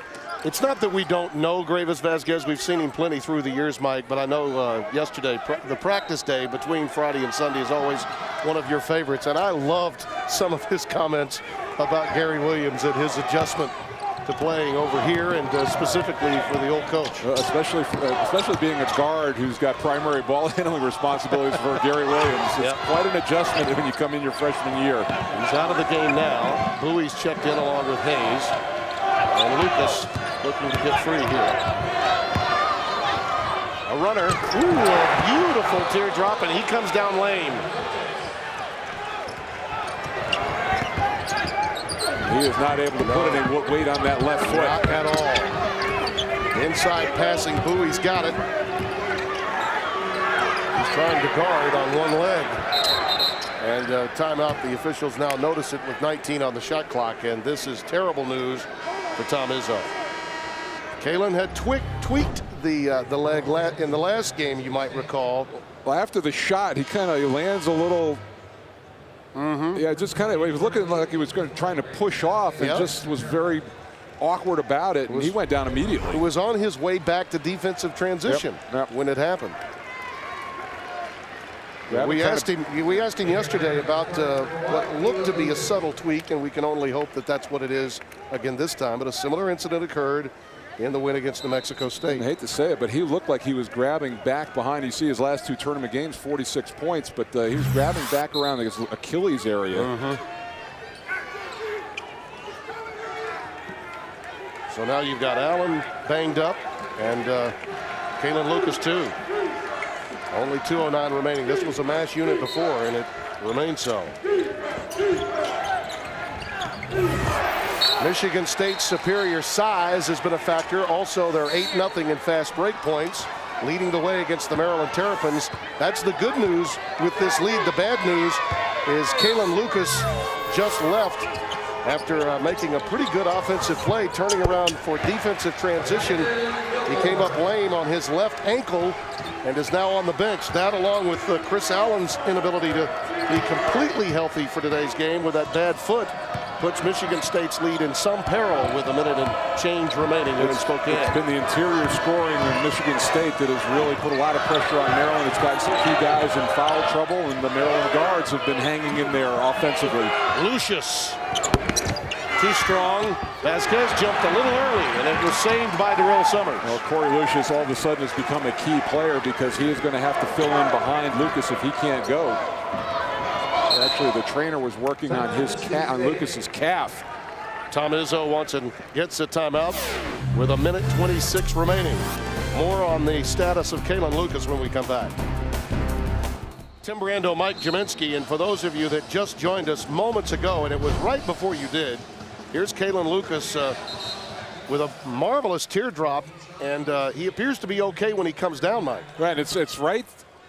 It's not that we don't know Gravis Vasquez. We've seen him plenty through the years, Mike, but I know yesterday, the practice day between Friday and Sunday is always one of your favorites. And I loved some of his comments about Gary Williams and his adjustment to playing over here, and specifically for the old coach. Especially being a guard who's got primary ball handling responsibilities for Gary Williams. It's quite an adjustment when you come in your freshman year. He's out of the game now. Bowie's checked in along with Hayes. And Lucas looking to get free here. A runner. Ooh, a beautiful teardrop, and he comes down lame. He is not able to put any weight on that left foot. Not at all. Inside passing, Bowie's got it. He's trying to guard on one leg. And timeout, the officials now notice it with 19 on the shot clock, and this is terrible news for Tom Izzo. Kalen had tweaked the leg in the last game, you might recall. Well, after the shot, he kind of lands a little. Yeah, just kind of, he was looking like he was trying to push off and just was very awkward about it, and he went down immediately. It was on his way back to defensive transition when it happened. We asked him yesterday about what looked to be a subtle tweak, and we can only hope that that's what it is again this time. But a similar incident occurred in the win against New Mexico State. I hate to say it, but he looked like he was grabbing back behind. You see his last two tournament games, 46 points, but he was grabbing back around his Achilles area. So now you've got Allen banged up, and Kalen Lucas too. Only 2:09 remaining. This was a mass unit before, and it remains so. Michigan State's superior size has been a factor. Also, they're 8-0 in fast break points, leading the way against the Maryland Terrapins. That's the good news with this lead. The bad news is Kalen Lucas just left after making a pretty good offensive play, turning around for defensive transition. He came up lame on his left ankle and is now on the bench. That, along with Chris Allen's inability to be completely healthy for today's game with that bad foot, puts Michigan State's lead in some peril with a minute and change remaining in Spokane. It's been the interior scoring in Michigan State that has really put a lot of pressure on Maryland. It's got some key guys in foul trouble, and the Maryland guards have been hanging in there offensively. Lucious. Too strong. Vasquez jumped a little early, and it was saved by Darrell Summers. Well, Korie Lucious all of a sudden has become a key player because he is going to have to fill in behind Lucas if he can't go. Actually, the trainer was working on Lucas's calf. Tom Izzo wants and gets a timeout with a minute 26 remaining. More on the status of Kalen Lucas when we come back. Tim Brando, Mike Jaminski, and for those of you that just joined us moments ago, and it was right before you did, here's Kalen Lucas with a marvelous teardrop, and he appears to be okay when he comes down, Mike. Right, it's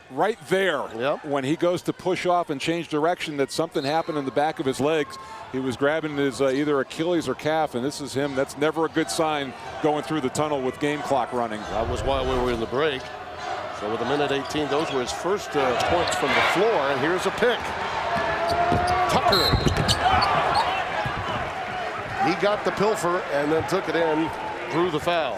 right there when he goes to push off and change direction that something happened in the back of his legs. He was grabbing his either Achilles or calf, and this is him. That's never a good sign going through the tunnel with game clock running. That was while we were in the break. So with a minute 18, those were his first points from the floor, and here's a pick. Tucker. He got the pilfer and then took it in, drew the foul.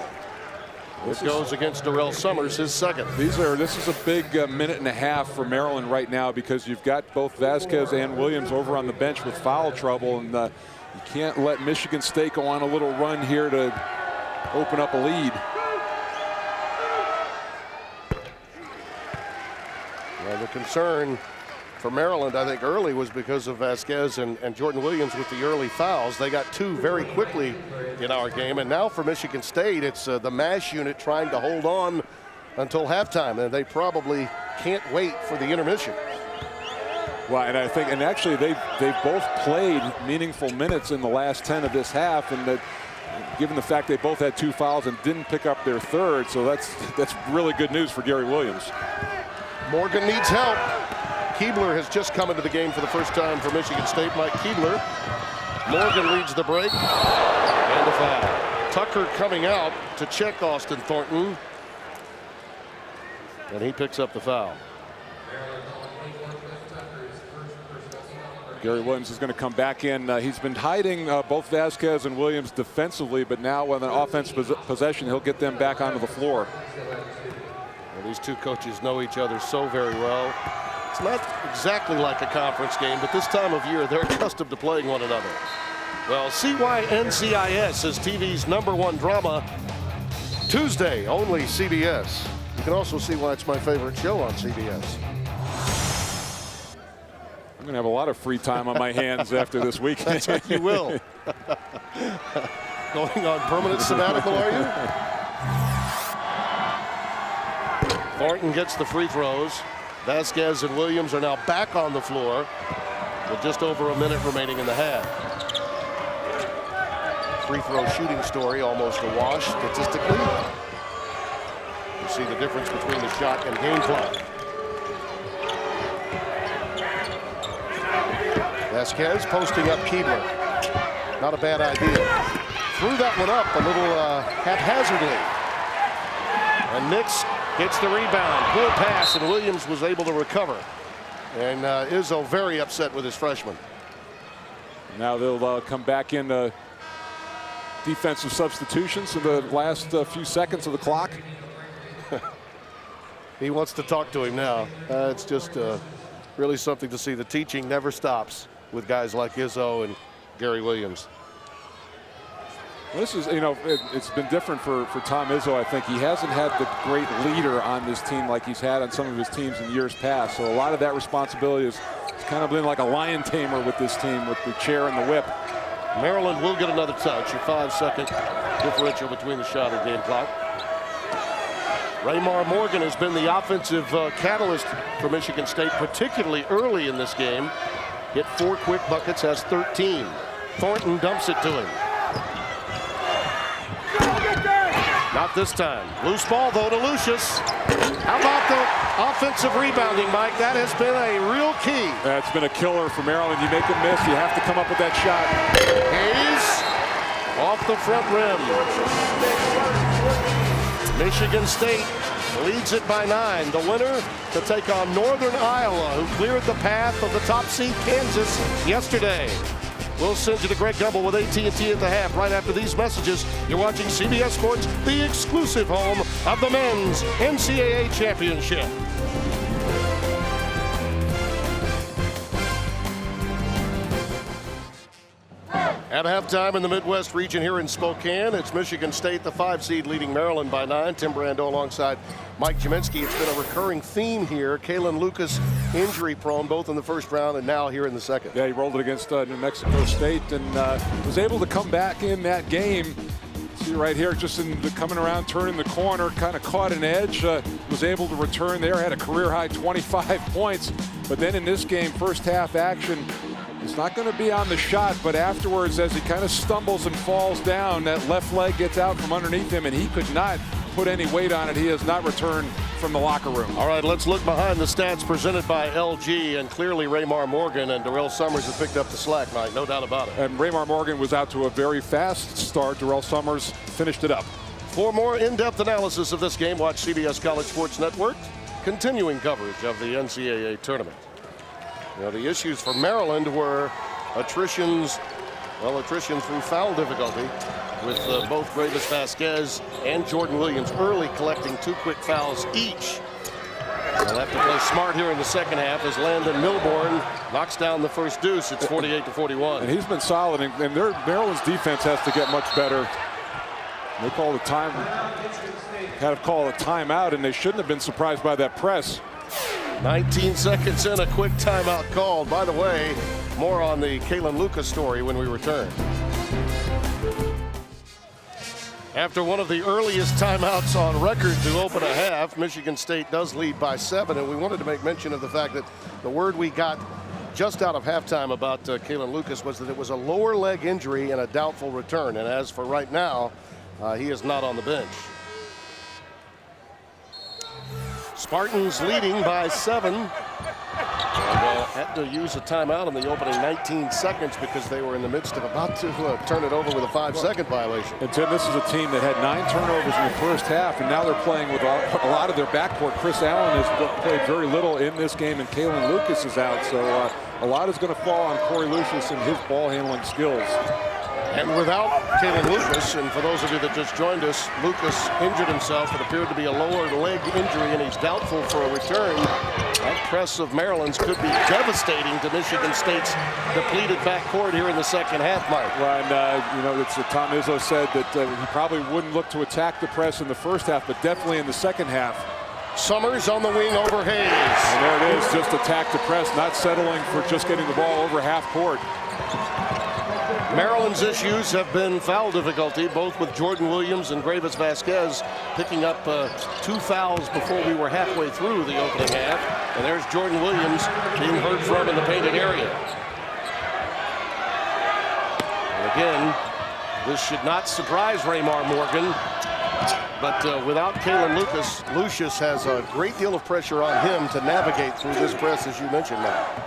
This goes against Darrell Summers, his second. This is a big minute and a half for Maryland right now because you've got both Vasquez and Williams over on the bench with foul trouble, and you can't let Michigan State go on a little run here to open up a lead. Well, the concern for Maryland, I think, early was because of Vasquez and Jordan Williams with the early fouls. They got two very quickly in our game. And now for Michigan State, it's the MASH unit trying to hold on until halftime. And they probably can't wait for the intermission. Well, and I think, and actually they've both played meaningful minutes in the last 10 of this half, and that given the fact they both had two fouls and didn't pick up their third, so that's really good news for Gary Williams. Morgan needs help. Keebler has just come into the game for the first time for Michigan State. Mike Keebler. Morgan leads the break. And a foul. Tucker coming out to check Austin Thornton. And he picks up the foul. Gary Williams is going to come back in. He's been hiding both Vasquez and Williams defensively, but now with an offensive possession, he'll get them back onto the floor. Well, these two coaches know each other so very well. It's not exactly like a conference game, but this time of year, they're accustomed to playing one another. Well, see why NCIS is TV's #1 drama. Tuesday, only CBS. You can also see why it's my favorite show on CBS. I'm going to have a lot of free time on my hands after this week. That's what you will. Going on permanent sabbatical, are you? Thornton gets the free throws. Vasquez and Williams are now back on the floor with just over a minute remaining in the half. Free throw shooting story almost a wash statistically. You see the difference between the shot and game clock. Vasquez posting up Keebler. Not a bad idea. Threw that one up a little haphazardly. And Nix gets the rebound. Good pass, and Williams was able to recover. And Izzo very upset with his freshman. Now they'll come back in defensive substitutions in the last few seconds of the clock. He wants to talk to him now. It's just really something to see. The teaching never stops with guys like Izzo and Gary Williams. This is, you know, it's been different for Tom Izzo. I think he hasn't had the great leader on this team like he's had on some of his teams in years past. So a lot of that responsibility has kind of been like a lion tamer with this team, with the chair and the whip. Maryland will get another touch. A 5-second differential between the shot and game clock. Raymar Morgan has been the offensive catalyst for Michigan State, particularly early in this game. Hit 4 quick buckets, has 13. Thornton dumps it to him. Not this time. Loose ball, though, to Lucious. How about the offensive rebounding, Mike? That has been a real key. That's been a killer for Maryland. You make a miss, you have to come up with that shot. Hayes off the front rim. Michigan State leads it by 9. The winner to take on Northern Iowa, who cleared the path of the top seed Kansas yesterday. We'll send you to Greg Gumbel with AT&T at the half right after these messages. You're watching CBS Sports, the exclusive home of the men's NCAA championship. At halftime in the Midwest region here in Spokane, it's Michigan State, the 5 seed, leading Maryland by 9. Tim Brando alongside Mike Jaminski. It's been a recurring theme here. Kalen Lucas injury prone both in the first round and now here in the second. Yeah, he rolled it against New Mexico State and was able to come back in that game. See right here, just in the coming around, turning the corner, kind of caught an edge, was able to return there, had a career high 25 points. But then in this game, first half action, it's not going to be on the shot, but afterwards, as he kind of stumbles and falls down, that left leg gets out from underneath him, and he could not put any weight on it. He has not returned from the locker room. All right, let's look behind the stats presented by LG, and clearly Raymar Morgan and Darrell Summers have picked up the slack, Mike, no doubt about it. And Raymar Morgan was out to a very fast start. Darrell Summers finished it up. For more in-depth analysis of this game, watch CBS College Sports Network. Continuing coverage of the NCAA tournament. You know, the issues for Maryland were attrition through foul difficulty, with both Gravis Vasquez and Jordan Williams early collecting 2 quick fouls each. They'll have to play smart here in the second half as Landon Milborn knocks down the first deuce. It's 48-41. And he's been solid, and Maryland's defense has to get much better. They called a time, had to call a timeout, and they shouldn't have been surprised by that press. 19 seconds in, a quick timeout called. By the way, more on the Kalen Lucas story when we return. After one of the earliest timeouts on record to open a half, Michigan State does lead by 7, and we wanted to make mention of the fact that the word we got just out of halftime about Kalen Lucas was that it was a lower leg injury and a doubtful return, and as for right now, he is not on the bench. Spartans leading by 7. Had to use a timeout in the opening 19 seconds because they were in the midst of about to turn it over with a 5-second violation. And Tim, this is a team that had 9 turnovers in the first half, and now they're playing with a lot of their backcourt. Chris Allen has played very little in this game, and Kalen Lucas is out. So a lot is going to fall on Korie Lucious and his ball handling skills. And without Kalen Lucas, and for those of you that just joined us, Lucas injured himself. It appeared to be a lower leg injury, and he's doubtful for a return. That press of Maryland's could be devastating to Michigan State's depleted backcourt here in the second half, Mike. Well, and you know, Tom Izzo said that he probably wouldn't look to attack the press in the first half, but definitely in the second half. Summers on the wing over Hayes. And there it is, just attack the press, not settling for just getting the ball over half court. Maryland's issues have been foul difficulty, both with Jordan Williams and Gravis Vasquez picking up 2 fouls before we were halfway through the opening half. And there's Jordan Williams being heard from in the painted area. And again, this should not surprise Raymar Morgan. But without Kalen Lucas, Lucious has a great deal of pressure on him to navigate through this press, as you mentioned, Matt.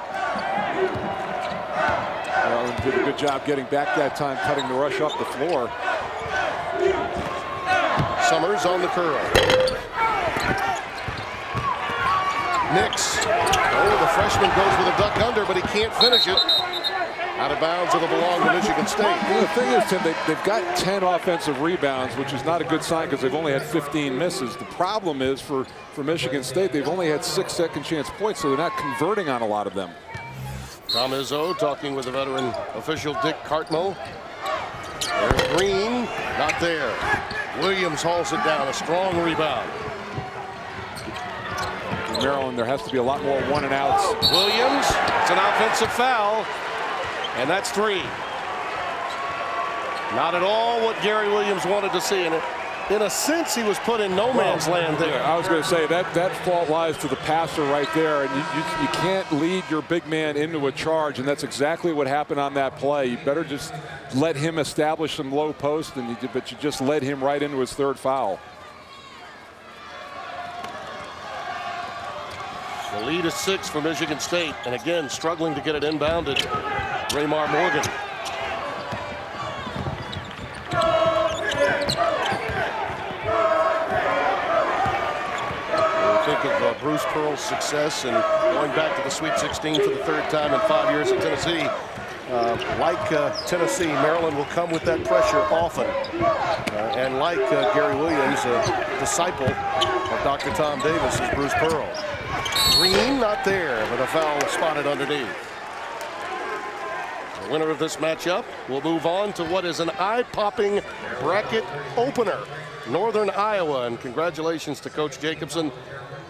Maryland did a good job getting back that time, cutting the rush up the floor. Summers on the curl. Nix. Oh, the freshman goes with a duck under, but he can't finish it. Out of bounds, it'll belong to Michigan State. Well, the thing is, Tim, they've got 10 offensive rebounds, which is not a good sign because they've only had 15 misses. The problem is for Michigan State, they've only had 6 second chance points, so they're not converting on a lot of them. Tom Izzo talking with the veteran official Dick Cartmo. There's Green, not there. Williams hauls it down, a strong rebound. In Maryland, there has to be a lot more 1 and outs. Williams, it's an offensive foul, and that's 3. Not at all what Gary Williams wanted to see in it. In a sense, he was put in no man's land there. Yeah, I was going to say that fault lies to the passer right there, and you can't lead your big man into a charge, and that's exactly what happened on that play. You better just let him establish some low post, but you just led him right into his 3rd foul. The lead is 6 for Michigan State, and again, struggling to get it inbounded. Raymar Morgan. Think of Bruce Pearl's success and going back to the Sweet 16 for the 3rd time in 5 years at Tennessee. Like Tennessee, Maryland will come with that pressure often. And like Gary Williams, a disciple of Dr. Tom Davis, is Bruce Pearl. Green not there, but a foul spotted underneath. The winner of this matchup will move on to what is an eye-popping bracket opener. Northern Iowa, and congratulations to Coach Jacobson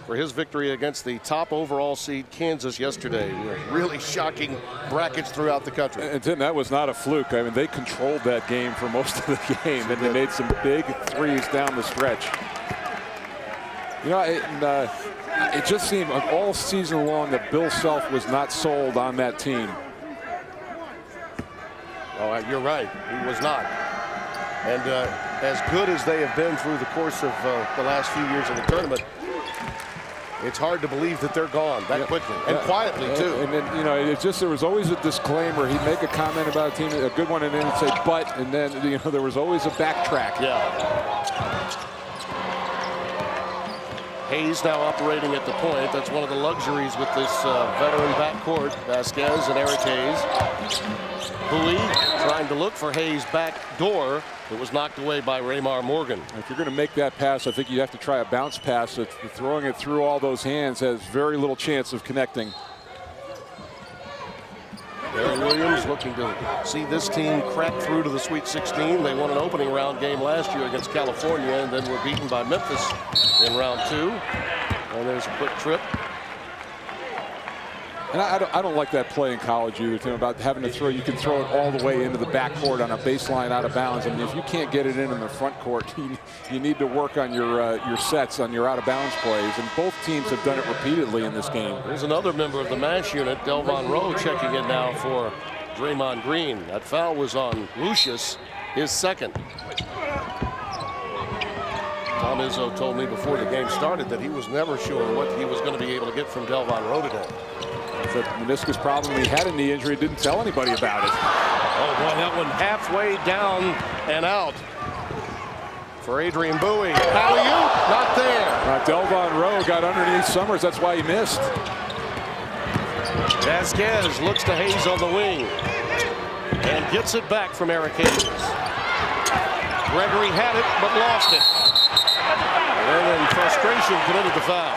for his victory against the top overall seed Kansas yesterday. Really shocking brackets throughout the country. And Tim, that was not a fluke. I mean, they controlled that game for most of the game, and they made some big threes down the stretch. You know, it just seemed all season long that Bill Self was not sold on that team. Oh, you're right. He was not. And as good as they have been through the course of the last few years in the tournament, it's hard to believe that they're gone that quickly and quietly too. And then, you know, it's just there was always a disclaimer. He'd make a comment about a team, a good one, and then he'd say "but," and then you know there was always a backtrack. Yeah. Hayes now operating at the point. That's one of the luxuries with this veteran backcourt. Vasquez and Eric Hayes. Bowie trying to look for Hayes' back door. It was knocked away by Raymar Morgan. If you're going to make that pass, I think you have to try a bounce pass. Throwing it through all those hands has very little chance of connecting. Gary Williams looking to see this team crack through to the Sweet 16. They won an opening round game last year against California and then were beaten by Memphis in round 2. And there's a quick trip. And I don't like that play in college either, Tim, about having to throw. You can throw it all the way into the backcourt on a baseline out of bounds. I mean, if you can't get it in the front court, you need to work on your sets, on your out of bounds plays. And both teams have done it repeatedly in this game. There's another member of the MASH unit, Delvon Rowe, checking in now for Draymond Green. That foul was on Lucious, his 2nd. Tom Izzo told me before the game started that he was never sure what he was going to be able to get from Delvon Rowe today. The meniscus problem, he had a knee injury, didn't tell anybody about it. Oh boy, that one halfway down and out for Adrian Bowie. Alley-oop, not there. Delvon Rowe got underneath Summers, that's why he missed. Vasquez looks to Hayes on the wing and gets it back from Eric Hayes. Gregory had it but lost it. And then frustration committed the foul.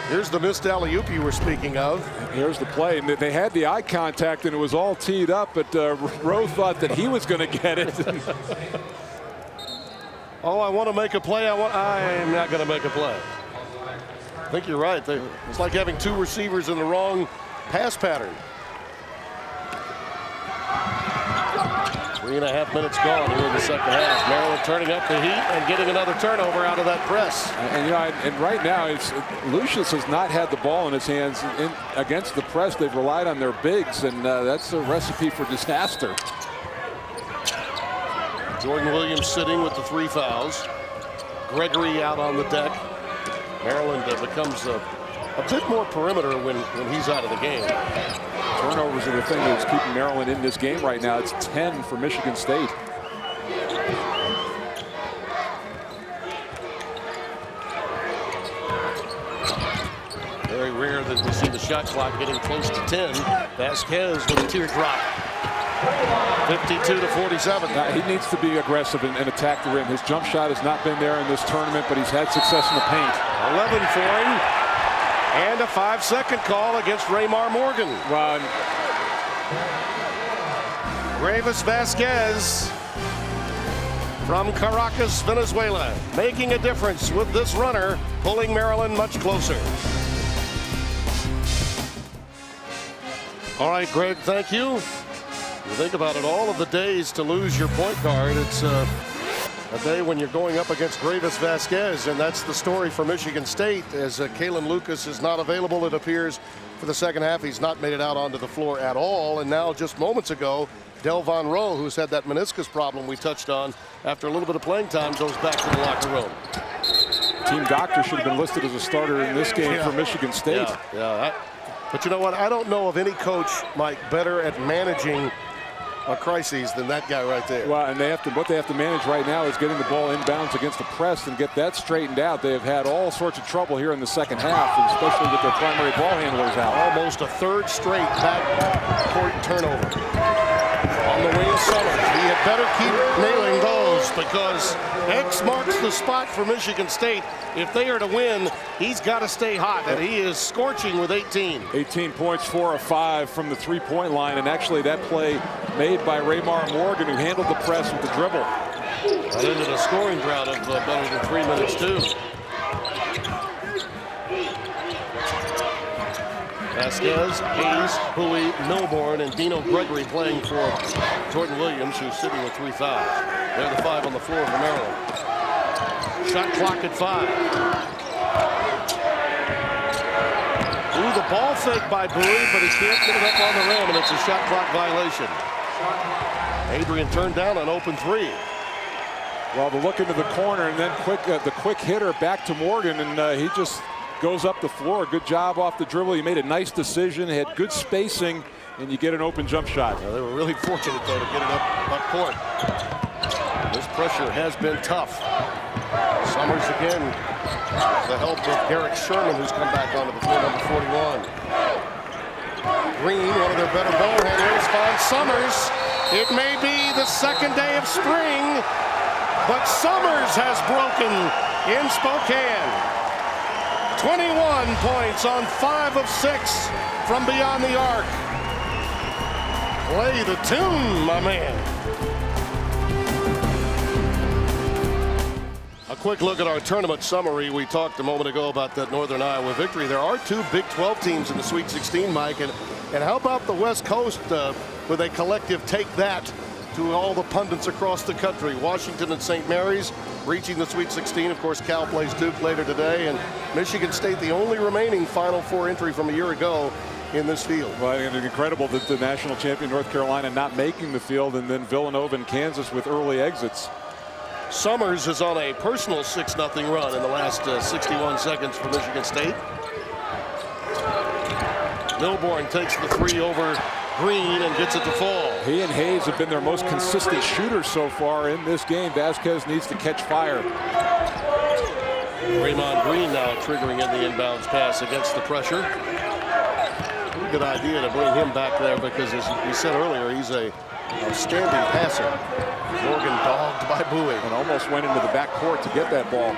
Here's the missed alley-oop you were speaking of. Here's the play. And they had the eye contact, and it was all teed up, but Rowe thought that he was going to get it. Oh, I want to make a play. I'm not going to make a play. I think you're right. It's like having two receivers in the wrong pass pattern. 3.5 minutes gone here in the second half. Maryland turning up the heat and getting another turnover out of that press. And right now, Lucious has not had the ball in his hands against the press. They've relied on their bigs, and that's a recipe for disaster. Jordan Williams sitting with the 3 fouls. Gregory out on the deck. Maryland becomes a bit more perimeter when he's out of the game. Turnovers are the thing that's keeping Maryland in this game right now. It's 10 for Michigan State. Very rare that we see the shot clock getting close to 10. Vasquez with a teardrop. 52-47. He needs to be aggressive and attack the rim. His jump shot has not been there in this tournament, but he's had success in the paint. 11 for him. And a 5-second call against Raymar Morgan. Well, Gravis Vasquez from Caracas, Venezuela, making a difference with this runner, pulling Maryland much closer. All right, Greg, thank you. You think about it, all of the days to lose your point guard, it's a day when you're going up against Gravis Vasquez, and that's the story for Michigan State. As Kalen Lucas is not available, it appears, for the second half. He's not made it out onto the floor at all. And now, just moments ago, Delvon Rowe, who's had that meniscus problem we touched on, after a little bit of playing time, goes back to the locker room. Team doctor should have been listed as a starter in this game for Michigan State. But you know what? I don't know of any coach, Mike, better at managing a crisis than that guy right there. Well, and what they have to manage right now is getting the ball inbounds against the press and get that straightened out. They have had all sorts of trouble here in the second half, and especially with their primary ball handlers out. Almost a third straight back-court turnover. On the wing, Summers. He had better keep nailing those, because X marks the spot for Michigan State. If they are to win, he's got to stay hot, and he is scorching with 18. 18 points, 4 of 5 from the three-point line, and actually that play made by Raymar Morgan, who handled the press with the dribble. That ended a scoring drought of better than 3 minutes, too. Vasquez, Hayes, Bowie, Milborn, and Dino Gregory playing for Jordan Williams, who's sitting with 3 fouls. They're the 5 on the floor for Maryland. Shot clock at 5. Ooh, the ball fake by Bowie, but he can't get it up on the rim, and it's a shot clock violation. Adrian turned down an open 3. Well, the look into the corner, and then the quick hitter back to Morgan, and he just goes up the floor. Good job off the dribble. He made a nice decision, had good spacing, and you get an open jump shot. Well, they were really fortunate, though, to get it up court. This pressure has been tough. Summers again, the help of Garrett Sherman, who's come back onto the floor, number 41. Green, one of their better ball handlers, finds Summers. It may be the second day of spring, but Summers has broken in Spokane. 21 points on 5 of 6 from beyond the arc. Play the tune, my man. A quick look at our tournament summary. We talked a moment ago about that Northern Iowa victory. There are 2 Big 12 teams in the Sweet 16, Mike. And how about the West Coast with a collective take that to all the pundits across the country? Washington and St. Mary's reaching the Sweet 16. Of course, Cal plays Duke later today. And Michigan State, the only remaining Final Four entry from a year ago in this field. Well, I think it's incredible that the national champion North Carolina not making the field, and then Villanova and Kansas with early exits. Summers is on a personal 6-0 run in the last 61 seconds for Michigan State. Milborn takes the 3 over Green and gets it to fall. He and Hayes have been their most consistent shooters so far in this game. Vasquez needs to catch fire. Raymond Green now triggering in the inbounds pass against the pressure. Good idea to bring him back there because, as we said earlier, he's a outstanding passer. Morgan dogged by Bowie. And almost went into the back court to get that ball.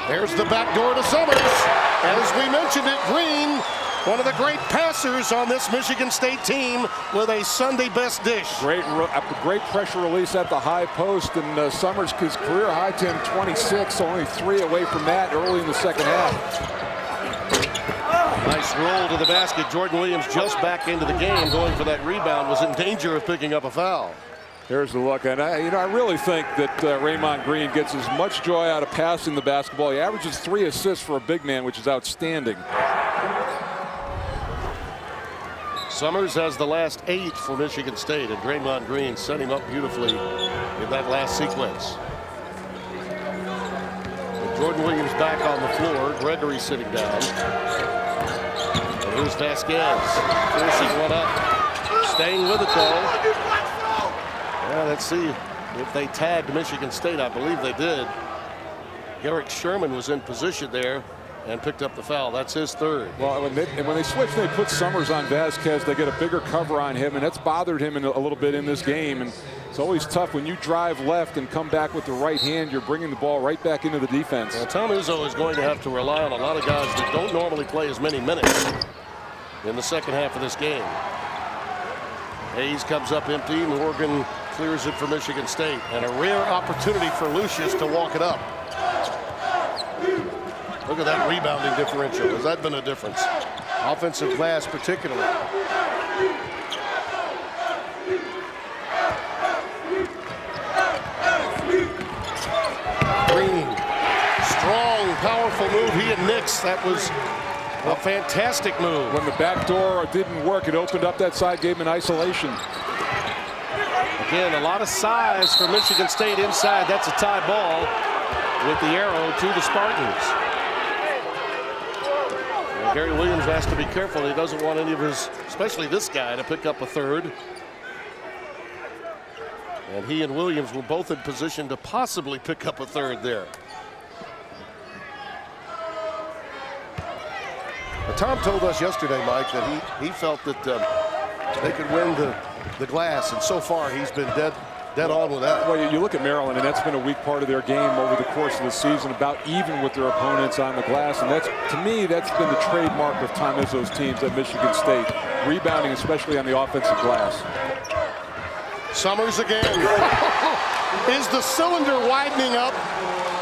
There's the back door to Summers. As we mentioned it, Green, one of the great passers on this Michigan State team, with a Sunday best dish. Great pressure release at the high post, and Summers, his career high to 26, only 3 away from that early in the second half. Nice roll to the basket. Jordan Williams just back into the game, going for that rebound, was in danger of picking up a foul. Here's the look, and I really think that Raymond Green gets as much joy out of passing the basketball. He averages 3 assists for a big man, which is outstanding. Summers has the last 8 for Michigan State, and Draymond Green set him up beautifully in that last sequence. With Jordan Williams back on the floor, Gregory sitting down. And here's Vasquez, forcing one up, staying with it though. Yeah, let's see if they tagged Michigan State. I believe they did. Eric Sherman was in position there and picked up the foul. That's his 3rd. Well, when they switch, they put Summers on Vasquez. They get a bigger cover on him, and that's bothered him a little bit in this game. And it's always tough when you drive left and come back with the right hand. You're bringing the ball right back into the defense. Well, Tom Izzo is going to have to rely on a lot of guys that don't normally play as many minutes in the second half of this game. Hayes comes up empty. Morgan clears it for Michigan State, and a rare opportunity for Lucious to walk it up. Look at that rebounding differential. Has that been a difference? Offensive glass particularly. Green, strong, powerful move. He and Nix, that was a fantastic move. When the back door didn't work, it opened up that side, gave him an isolation. Again, a lot of size for Michigan State inside. That's a tie ball with the arrow to the Spartans. And Gary Williams has to be careful. He doesn't want any of his, especially this guy, to pick up a 3rd. And he and Williams were both in position to possibly pick up a 3rd there. But Tom told us yesterday, Mike, that he felt that they could win the glass, and so far he's been dead on with that. Well, you look at Maryland, and that's been a weak part of their game over the course of the season, about even with their opponents on the glass. And that's, to me, that's been the trademark of Tom Izzo's teams at Michigan State, rebounding, especially on the offensive glass. Summers again. Is the cylinder widening up?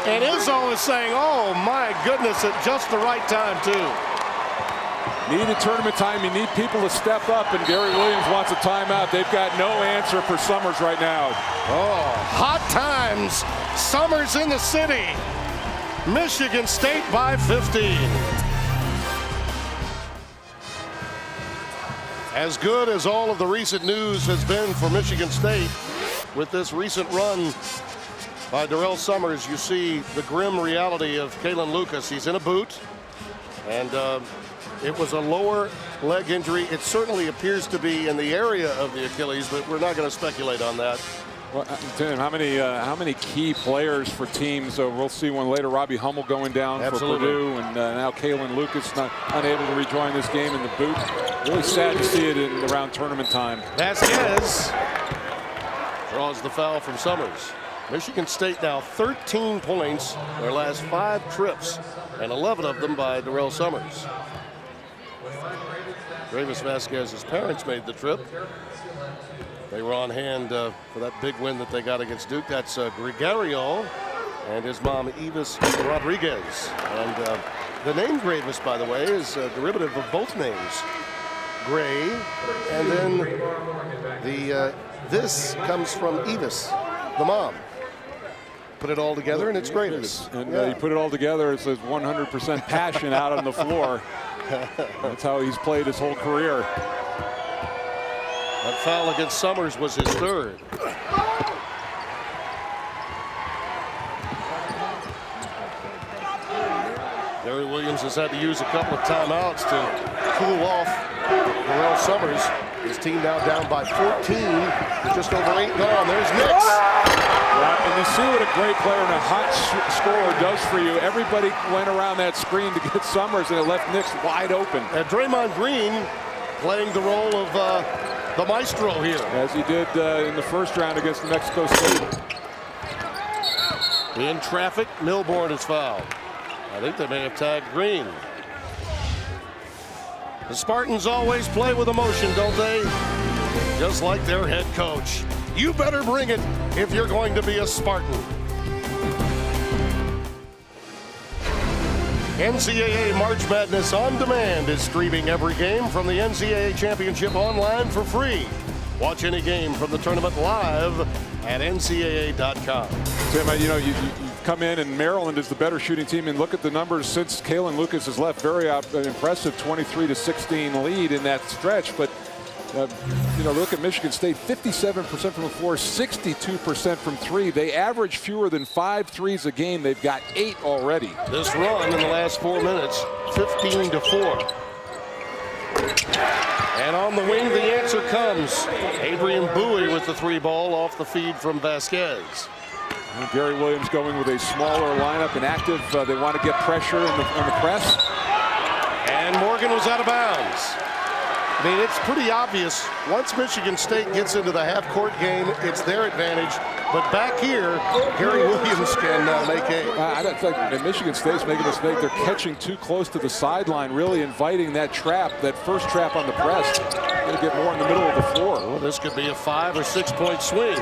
And Izzo is saying, oh my goodness, at just the right time too. Needed tournament time. You need people to step up, and Gary Williams wants a timeout. They've got no answer for Summers right now. Oh, hot times. Summers in the city. Michigan State by 15. As good as all of the recent news has been for Michigan State, with this recent run by Darrell Summers, you see the grim reality of Kalen Lucas. He's in a boot, and it was a lower leg injury. It certainly appears to be in the area of the Achilles, but we're not going to speculate on that. Well, Tim, how many key players for teams? We'll see one later. Robbie Hummel going down Absolutely. For Purdue, and now Kalen Lucas unable to rejoin this game in the boot. Really sad to see it around tournament time. Vasquez draws the foul from Summers. Michigan State now 13 points their last 5 trips, and 11 of them by Darrell Summers. Gravis Vasquez's parents made the trip. They were on hand for that big win that they got against Duke. That's Gregorio and his mom, Evis Rodriguez. And the name Gravis, by the way, is a derivative of both names. Gray, and then this comes from Evis, the mom. Put it all together, and it's Gravis. And you put it all together, it says 100% passion out on the floor. That's how he's played his whole career. That foul against Summers was his third. Gary Williams has had to use a couple of timeouts to cool off Darrell Summers. His team now down by 14, with just over 8 gone. There's Nix. Yeah, and you see what a great player and a hot scorer does for you. Everybody went around that screen to get Summers, and it left Nix wide open. And Draymond Green playing the role of the maestro here, as he did in the first round against New Mexico State. In traffic, Milborn is fouled. I think they may have tagged Green. The Spartans always play with emotion, don't they? Just like their head coach. You better bring it if you're going to be a Spartan. NCAA March Madness On Demand is streaming every game from the NCAA Championship online for free. Watch any game from the tournament live at NCAA.com. Tim, you know, you come in and Maryland is the better shooting team, and look at the numbers since Kalen Lucas has left. Very impressive 23-16 lead in that stretch. But you know, look at Michigan State, 57% from the floor, 62% from three. They average fewer than 5 threes a game. They've got 8 already. This run in the last 4 minutes, 15-4. And on the wing, the answer comes. Adrian Bowie with the 3 ball off the feed from Vasquez. And Gary Williams going with a smaller lineup and active. They want to get pressure on the press. And Morgan was out of bounds. I mean, it's pretty obvious. Once Michigan State gets into the half-court game, it's their advantage. But back here, Gary Williams can make I don't think Michigan State's making a mistake. They're catching too close to the sideline, really inviting that trap, that first trap on the press. They'll get more in the middle of the floor. Well, this could be a 5 or 6 point swing.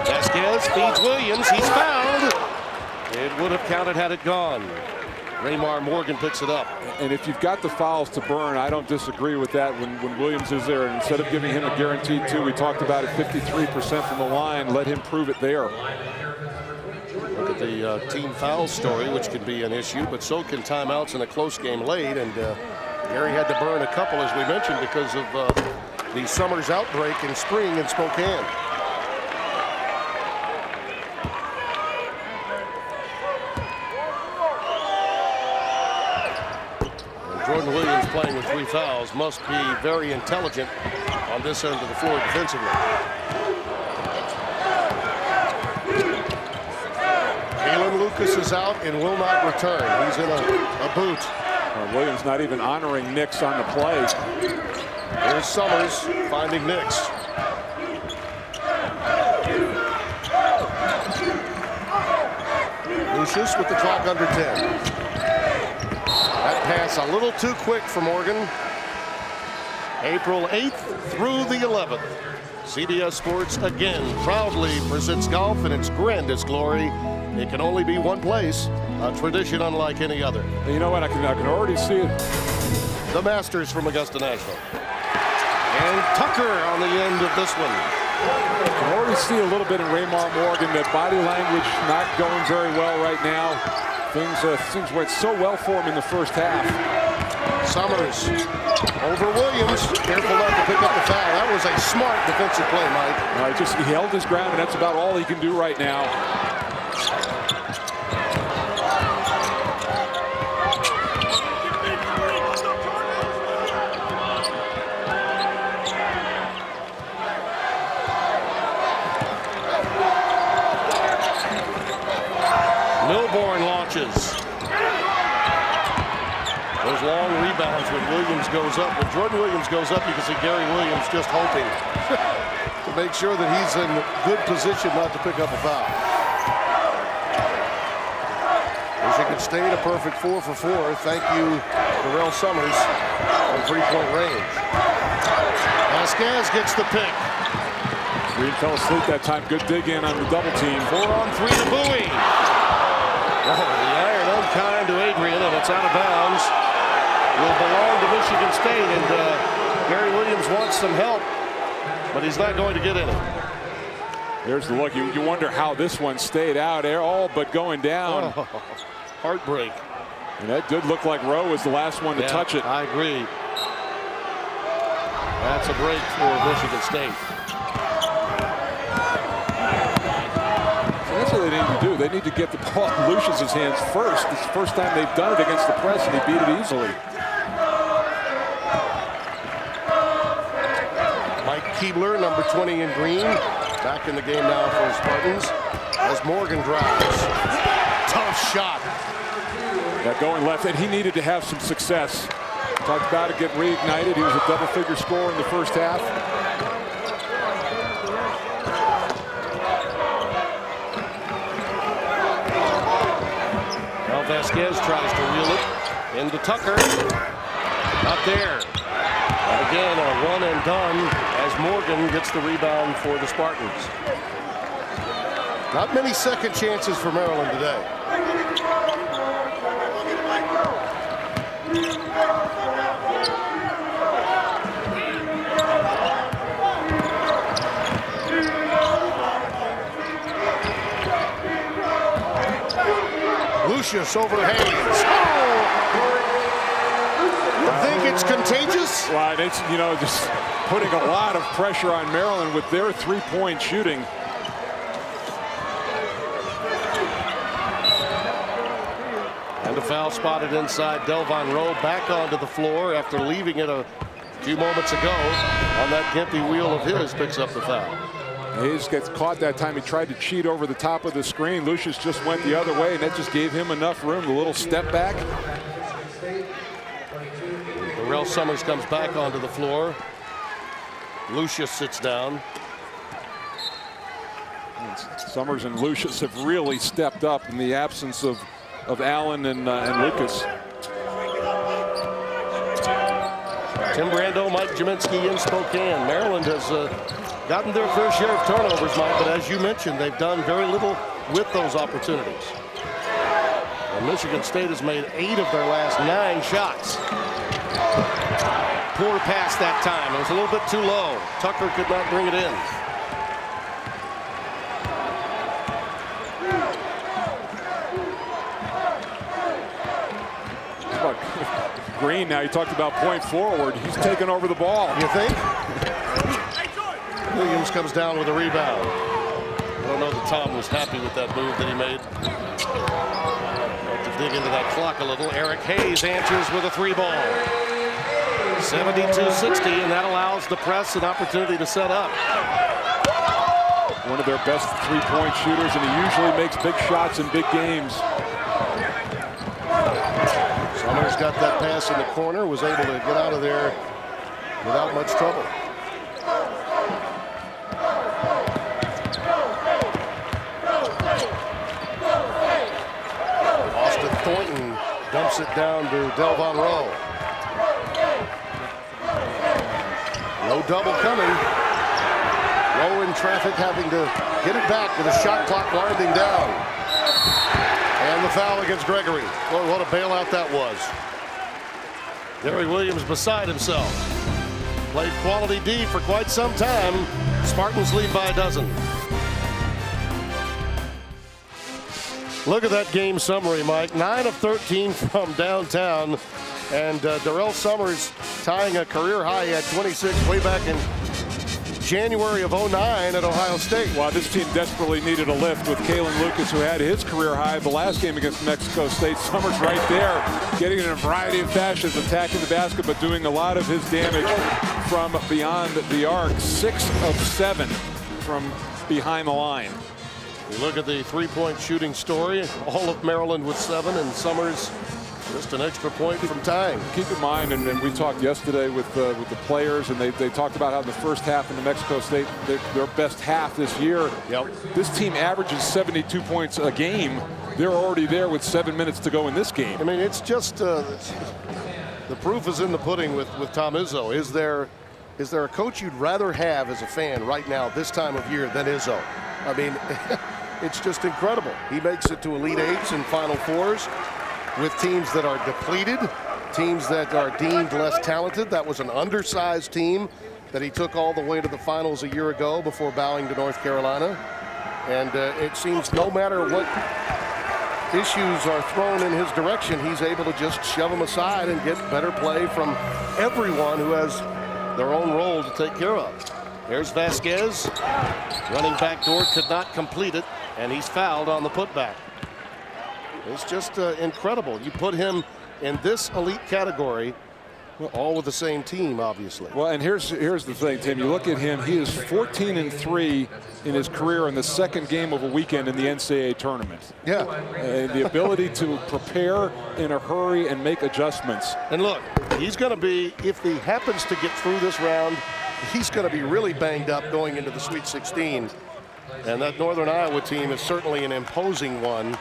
Vasquez feeds Williams. He's fouled. It would have counted had it gone. Raymar Morgan picks it up. And if you've got the fouls to burn, I don't disagree with that when Williams is there. And instead of giving him a guaranteed 2, we talked about it, 53% from the line. Let him prove it there. Look at the team foul story, which can be an issue, but so can timeouts in a close game late. And Gary had to burn a couple, as we mentioned, because of the Summers outbreak in spring in Spokane. Jordan Williams playing with 3 fouls must be very intelligent on this end of the floor defensively. Kalen Lucas is out and will not return. He's in a boot. Williams not even honoring Nix on the play. Here's Summers finding Nix. Lucious with the clock under 10. That pass a little too quick for Morgan. April 8th through the 11th. CBS Sports again proudly presents golf in its grandest glory. It can only be one place, a tradition unlike any other. You know what? I can already see it. The Masters from Augusta National. And Tucker on the end of this one. I can already see a little bit in Raymar Morgan, that body language not going very well right now. Things went so well for him in the first half. Summers over Williams. Careful not to pick up the foul. That was a smart defensive play, Mike. He held his ground, and that's about all he can do right now. Milborn launches. Those long rebounds when Williams goes up. When Jordan Williams goes up, you can see Gary Williams just hoping to make sure that he's in good position not to pick up a foul. Michigan State a perfect 4 for 4. Thank you, Darrell Summers, from 3-point range. Vasquez gets the pick. Green fell asleep that time. Good dig in on the double team. 4-on-3 to Bowie. Oh, the iron unkind to Adrian, and it's out of bounds. Will belong to Michigan State, and Gary Williams wants some help, but he's not going to get in it. There's the look. You wonder how this one stayed out there, all but going down. Oh, heartbreak. And that did look like Rowe was the last one to touch it. I agree. That's a break for Michigan State. So that's what they need to do. They need to get the ball in Lucious's hands first. It's the first time they've done it against the press, and he beat it easily. Mike Keebler, number 20 in green, back in the game now for the Spartans as Morgan drives. Tough shot. Yeah, going left, and he needed to have some success. Talked about it, get reignited. He was a double-figure scorer in the first half. Well, Vasquez tries to reel it into Tucker. Not there. And again, a one and done as Morgan gets the rebound for the Spartans. Not many second chances for Maryland today. Lucious over Hayes. I think it's contagious. Right, it's, you know, just putting a lot of pressure on Maryland with their three-point shooting. And a foul spotted inside. Delvon Rowe back onto the floor after leaving it a few moments ago on that gimpy wheel of his, picks up the foul. Hayes gets caught that time. He tried to cheat over the top of the screen. Lucious just went the other way, and that just gave him enough room. The little step back. Darrell Summers comes back onto the floor. Lucious sits down. Summers and Lucious have really stepped up in the absence of Allen and Lucas. Tim Brando, Mike Jaminski in Spokane. Maryland has gotten their fair share of turnovers, Mike, but as you mentioned, they've done very little with those opportunities. And Michigan State has made 8 of their last 9 shots. Poor pass that time. It was a little bit too low. Tucker could not bring it in. Green now, he talked about point forward. He's taking over the ball. You think? Williams comes down with a rebound. I don't know that Tom was happy with that move that he made. To dig into that clock a little, Eric Hayes answers with a 3-ball. 72-60, and that allows the press an opportunity to set up. One of their best three-point shooters, and he usually makes big shots in big games. Summers got that pass in the corner, was able to get out of there without much trouble. Austin Thornton dumps it down to Delvon Rowe. No double coming. Rowe in traffic, having to get it back with a shot clock winding down. And the foul against Gregory. Boy, what a bailout that was. Gary Williams beside himself. Played quality D for quite some time. Spartans lead by a dozen. Look at that game summary, Mike. 9 of 13 from downtown. And Darrell Summers tying a career high. He had 26 way back in January of '09 at Ohio State. Well, this team desperately needed a lift with Kalen Lucas, who had his career high the last game against Mexico State. Summers right there, getting it in a variety of fashions, attacking the basket, but doing a lot of his damage from beyond the arc. 6 of 7 from behind the line. You look at the three-point shooting story. All of Maryland with 7, and Summers just an extra point from tying. Keep in mind, and we talked yesterday with the players, and they talked about how in the first half in New Mexico State, their best half this year. Yep. This team averages 72 points a game. They're already there with 7 minutes to go in this game. I mean, it's just the proof is in the pudding with Tom Izzo. Is there a coach you'd rather have as a fan right now this time of year than Izzo? I mean, it's just incredible. He makes it to Elite Eights and Final Fours with teams that are depleted, teams that are deemed less talented. That was an undersized team that he took all the way to the finals a year ago before bowing to North Carolina. And it seems no matter what issues are thrown in his direction, he's able to just shove them aside and get better play from everyone who has their own role to take care of. There's Vasquez. Running back door, could not complete it, and he's fouled on the putback. It's just incredible. You put him in this elite category, all with the same team, obviously. Well, and here's the thing, Tim. You look at him, he is 14-3 in his career in the second game of a weekend in the NCAA tournament. Yeah. The ability to prepare in a hurry and make adjustments. And look, he's going to be, if he happens to get through this round, he's going to be really banged up going into the Sweet 16. And that Northern Iowa team is certainly an imposing one,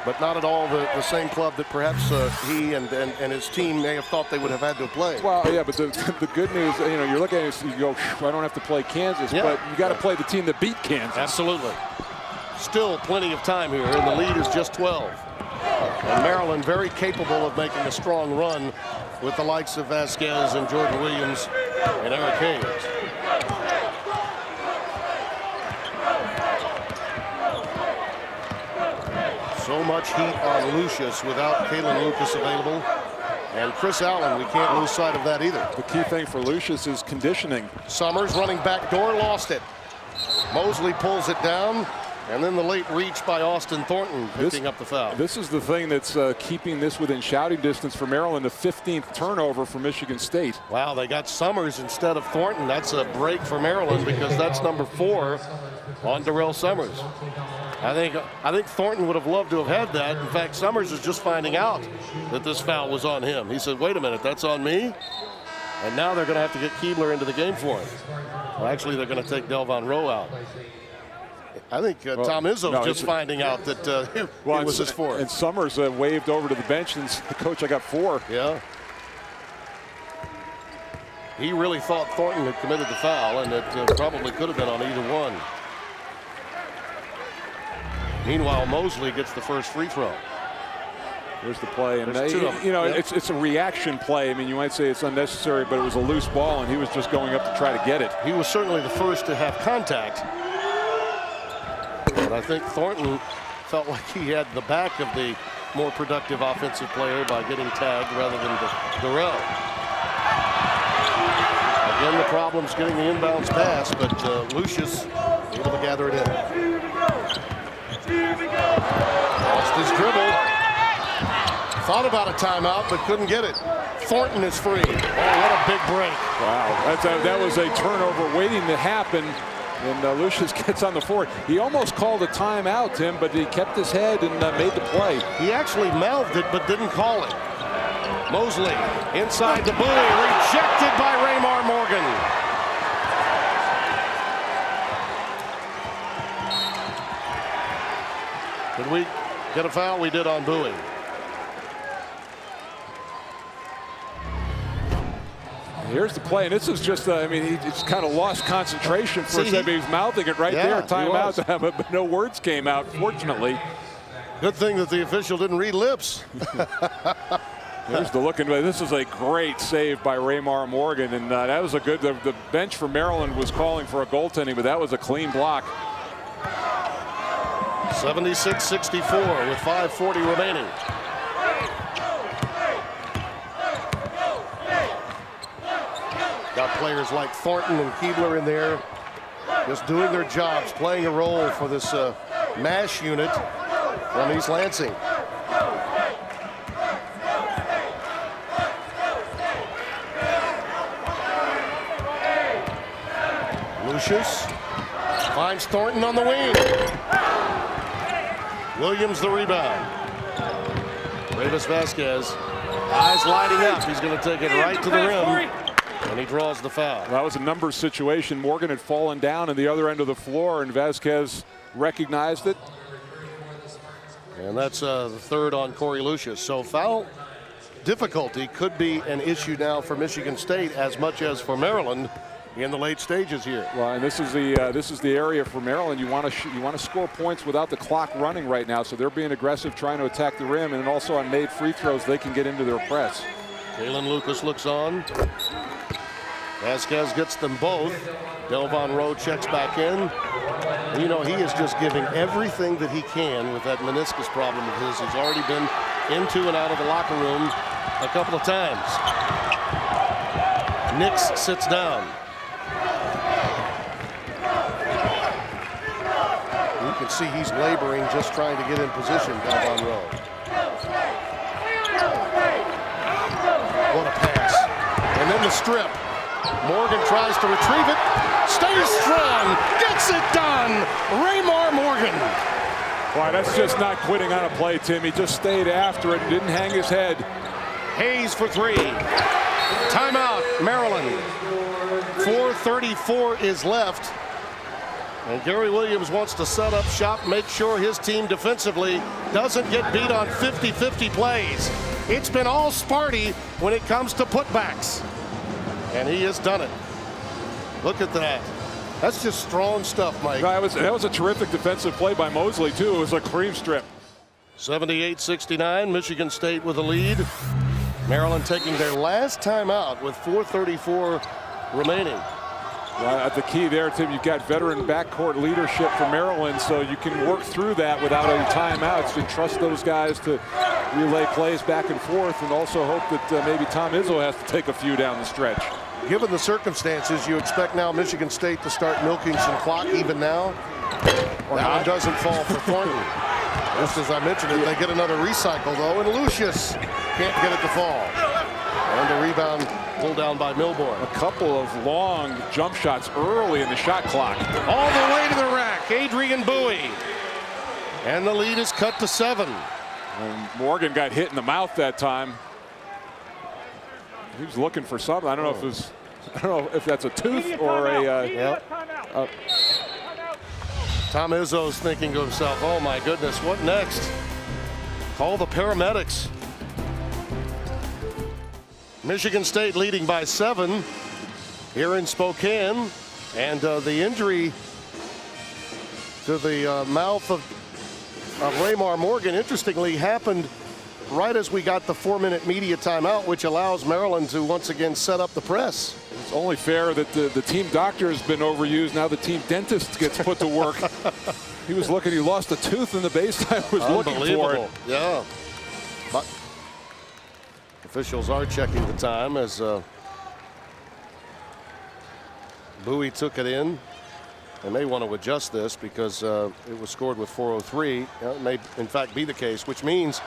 but not at all the same club that perhaps he and his team may have thought they would have had to play. Well, yeah, but the good news, you know, you're looking at it, you go, I don't have to play Kansas, yeah, but you got to play the team that beat Kansas. Absolutely. Still plenty of time here, and the lead is just 12. And Maryland very capable of making a strong run with the likes of Vasquez and Jordan Williams and Eric Hayes. So much heat on Lucious without Kalen Lucas available. And Chris Allen, we can't lose sight of that either. The key thing for Lucious is conditioning. Summers running back door, lost it. Mosley pulls it down. And then the late reach by Austin Thornton picking up the foul. This is the thing that's keeping this within shouting distance for Maryland, the 15th turnover for Michigan State. Wow, they got Summers instead of Thornton. That's a break for Maryland because that's number 4 on Darrell Summers. I think Thornton would have loved to have had that. In fact, Summers is just finding out that this foul was on him. He said, wait a minute, that's on me? And now they're going to have to get Keebler into the game for him. Well, actually, they're going to take Delvon Rowe out. I think Tom Izzo's just finding out that it was his 4th. And Summers waved over to the bench and said, Coach, I got 4. Yeah. He really thought Thornton had committed the foul, and it probably could have been on either one. Meanwhile, Mosley gets the first free throw. There's the play, and you know, it's a reaction play. I mean, you might say it's unnecessary, but it was a loose ball, and he was just going up to try to get it. He was certainly the first to have contact, but I think Thornton felt like he had the back of the more productive offensive player by getting tagged rather than Darrell. Again, the problem's getting the inbounds pass, but Lucious able to gather it in. Lost his dribble. Thought about a timeout, but couldn't get it. Thornton is free. Oh, what a big break. Wow, that was a turnover waiting to happen. And Lucious gets on the floor. He almost called a timeout, Tim, but he kept his head and made the play. He actually mouthed it, but didn't call it. Mosley inside the buoy, rejected by Raymar Morgan. Did we get a foul? We did on Bowie. Here's the play, and this is just, I mean, he just kind of lost concentration for a second. He was mouthing it right there, timeout, but no words came out, fortunately. Good thing that the official didn't read lips. Here's the look, and this is a great save by Raymar Morgan, and that was a good, the bench for Maryland was calling for a goaltending, but that was a clean block. 76-64 with 5:40 remaining. Got players like Thornton and Keebler in there just doing their jobs, playing a role for this MASH unit from East Lansing. Lucious finds Thornton on the wing. Williams the rebound. Davis Vasquez, eyes lighting up. He's going to take it right to the rim, and he draws the foul. That was a numbers situation. Morgan had fallen down on the other end of the floor, and Vasquez recognized it. And that's the 3rd on Korie Lucious. So foul difficulty could be an issue now for Michigan State as much as for Maryland in the late stages here. Well, and this is the area for Maryland. You want to score points without the clock running right now, so they're being aggressive, trying to attack the rim, and also on made free throws they can get into their press. Kalen Lucas looks on. Vasquez gets them both. Delvon Rowe checks back in. You know, he is just giving everything that he can with that meniscus problem of his. He's already been into and out of the locker room a couple of times. Nix sits down. You can see he's laboring, just trying to get in position down on row. What a pass. And then the strip. Morgan tries to retrieve it. Stays strong. Gets it done. Raymar Morgan. Why, that's just not quitting on a play, Tim. He just stayed after it and didn't hang his head. Hayes for three. Timeout, Maryland. 4:34 is left. And Gary Williams wants to set up shop, make sure his team defensively doesn't get beat on 50-50 plays. It's been all Sparty when it comes to putbacks. And he has done it. Look at that. That's just strong stuff, Mike. That was a terrific defensive play by Mosley, too. It was a cream strip. 78-69, Michigan State with a lead. Maryland taking their last timeout with 4:34 remaining. Well, at the key there, Tim, you've got veteran backcourt leadership for Maryland, so you can work through that without any timeouts and trust those guys to relay plays back and forth, and also hope that maybe Tom Izzo has to take a few down the stretch. Given the circumstances, you expect now Michigan State to start milking some clock even now? Or that one doesn't fall for Thornton. Just as I mentioned it, they get another recycle, though, and Lucious can't get it to fall. And the rebound pulled down by Milborn. A couple of long jump shots early in the shot clock. All the way to the rack, Adrian Bowie. And the lead is cut to 7. And Morgan got hit in the mouth that time. He was looking for something. I don't know if that's a tooth or a. Tom Izzo's thinking to himself, "Oh my goodness, what next? Call the paramedics." Michigan State leading by 7 here in Spokane, and the injury to the mouth of Raymar Morgan, interestingly, happened right as we got the 4-minute media timeout, which allows Maryland to once again set up the press. It's only fair that the team doctor has been overused. Now the team dentist gets put to work. He was looking. He lost a tooth in the baseline. Was looking for it. Yeah. But officials are checking the time as Bowie took it in. They may want to adjust this because it was scored with 4:03. It may, in fact, be the case, which means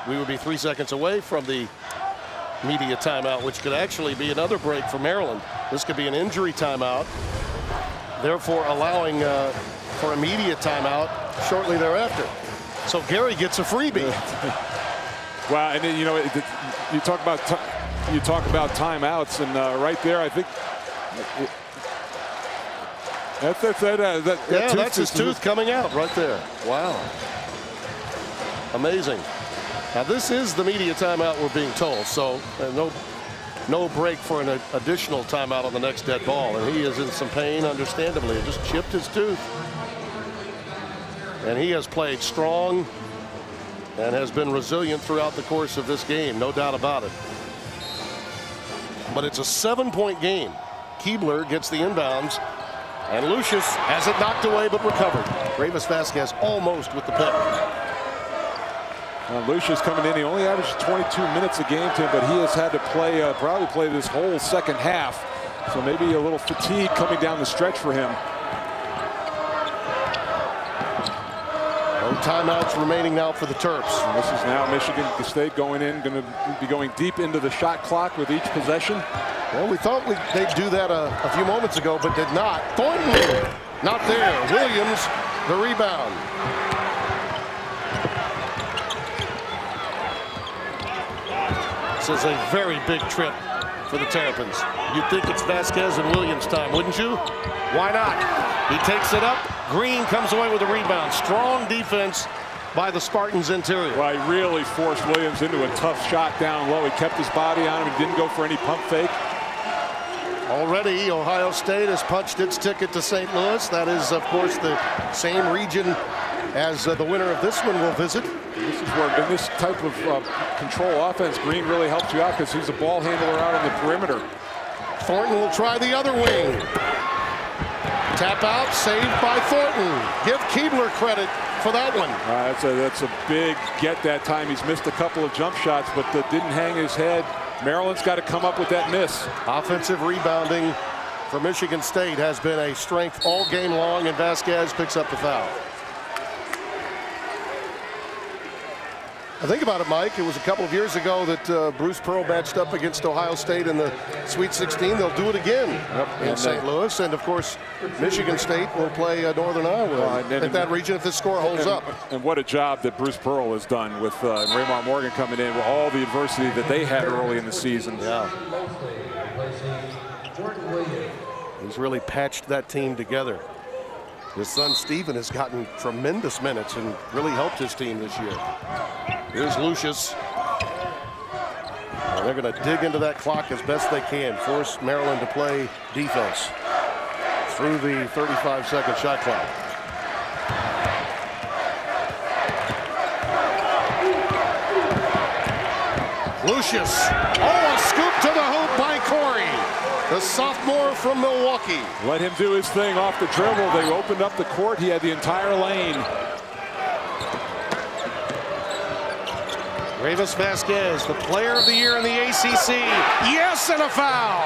we would be 3 seconds away from the media timeout, which could actually be another break for Maryland. This could be an injury timeout, therefore allowing for a media timeout shortly thereafter. So Gary gets a freebie. Well, and then, you know, you talk about timeouts, and right there, I think that's his tooth coming out right there. Wow, amazing. Now this is the media timeout we're being told, so no break for an additional timeout on the next dead ball, and he is in some pain, understandably. It just chipped his tooth, and he has played strong and has been resilient throughout the course of this game, no doubt about it. But it's a 7-point game. Keebler gets the inbounds, and Lucious has it knocked away but recovered. Gravis Vasquez almost with the pick. Lucious coming in. He only averages 22 minutes a game, Tim, but he has had to play probably play this whole second half. So maybe a little fatigue coming down the stretch for him. No timeouts remaining now for the Terps. And this is now Michigan State going in, going to be going deep into the shot clock with each possession. Well, we thought they'd do that a few moments ago, but did not. Thornton, not there. Williams, the rebound. This is a very big trip for the Terrapins. You'd think it's Vasquez and Williams time, wouldn't you? Why not? He takes it up. Green comes away with a rebound. Strong defense by the Spartans interior. Well, he really forced Williams into a tough shot down low. He kept his body on him and didn't go for any pump fake. Already, Ohio State has punched its ticket to St. Louis. That is, of course, the same region as the winner of this one will visit. This is where, in this type of control offense, Green really helps you out because he's a ball handler out on the perimeter. Thornton will try the other wing. Tap out, saved by Thornton. Give Keebler credit for that one. That's a big get that time. He's missed a couple of jump shots, but didn't hang his head. Maryland's got to come up with that miss. Offensive rebounding for Michigan State has been a strength all game long, and Vasquez picks up the foul. I think about it, Mike. It was a couple of years ago that Bruce Pearl matched up against Ohio State in the Sweet 16. They'll do it again in St. Louis. And, of course, Michigan State will play Northern Iowa at that region if this score holds up. And what a job that Bruce Pearl has done with Raymond Morgan coming in with all the adversity that they had early in the season. Yeah. He's really patched that team together. His son Stephen has gotten tremendous minutes and really helped his team this year. Here's Lucious. And they're going to dig into that clock as best they can, force Maryland to play defense through the 35-second shot clock. Lucious. Oh, a scoop to the hoop by Korie, the sophomore from Milwaukee. Let him do his thing off the dribble. They opened up the court. He had the entire lane. Ravis Vasquez, the player of the year in the ACC. Yes, and a foul.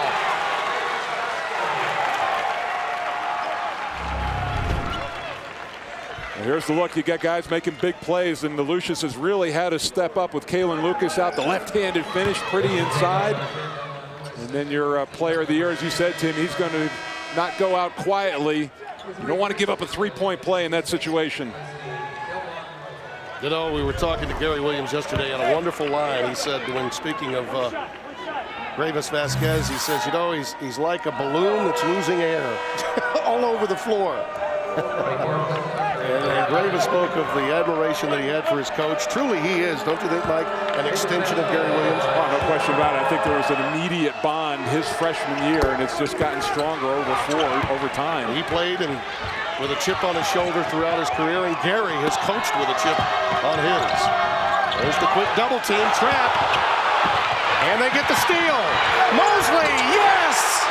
And here's the look. You got guys making big plays, and the Lucious has really had to step up with Kalen Lucas out. The left-handed finish, pretty inside. And then your player of the year, as you said, Tim, he's going to not go out quietly. You don't want to give up a three-point play in that situation. You know, we were talking to Gary Williams yesterday on a wonderful line. He said, when speaking of Ravis Vasquez, he says, you know, he's like a balloon that's losing air all over the floor. And Ravis spoke of the admiration that he had for his coach. Truly, he is, don't you think, Mike, an extension of Gary Williams? Oh, no question about it. I think there was an immediate bond his freshman year, and it's just gotten stronger over time. He played with a chip on his shoulder throughout his career, and Gary has coached with a chip on his. There's the quick double team trap, and they get the steal. Mosley, yes!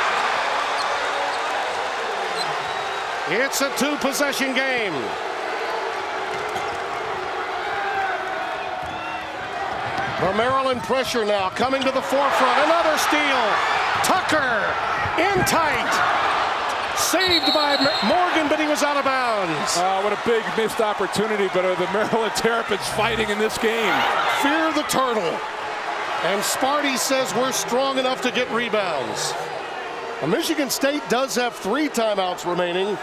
It's a two-possession game. The Maryland pressure now coming to the forefront. Another steal. Tucker in tight. Saved by Morgan, but he was out of bounds. What a big missed opportunity, but the Maryland Terrapins fighting in this game. Fear the turtle. And Sparty says we're strong enough to get rebounds. Michigan State does have 3 timeouts remaining.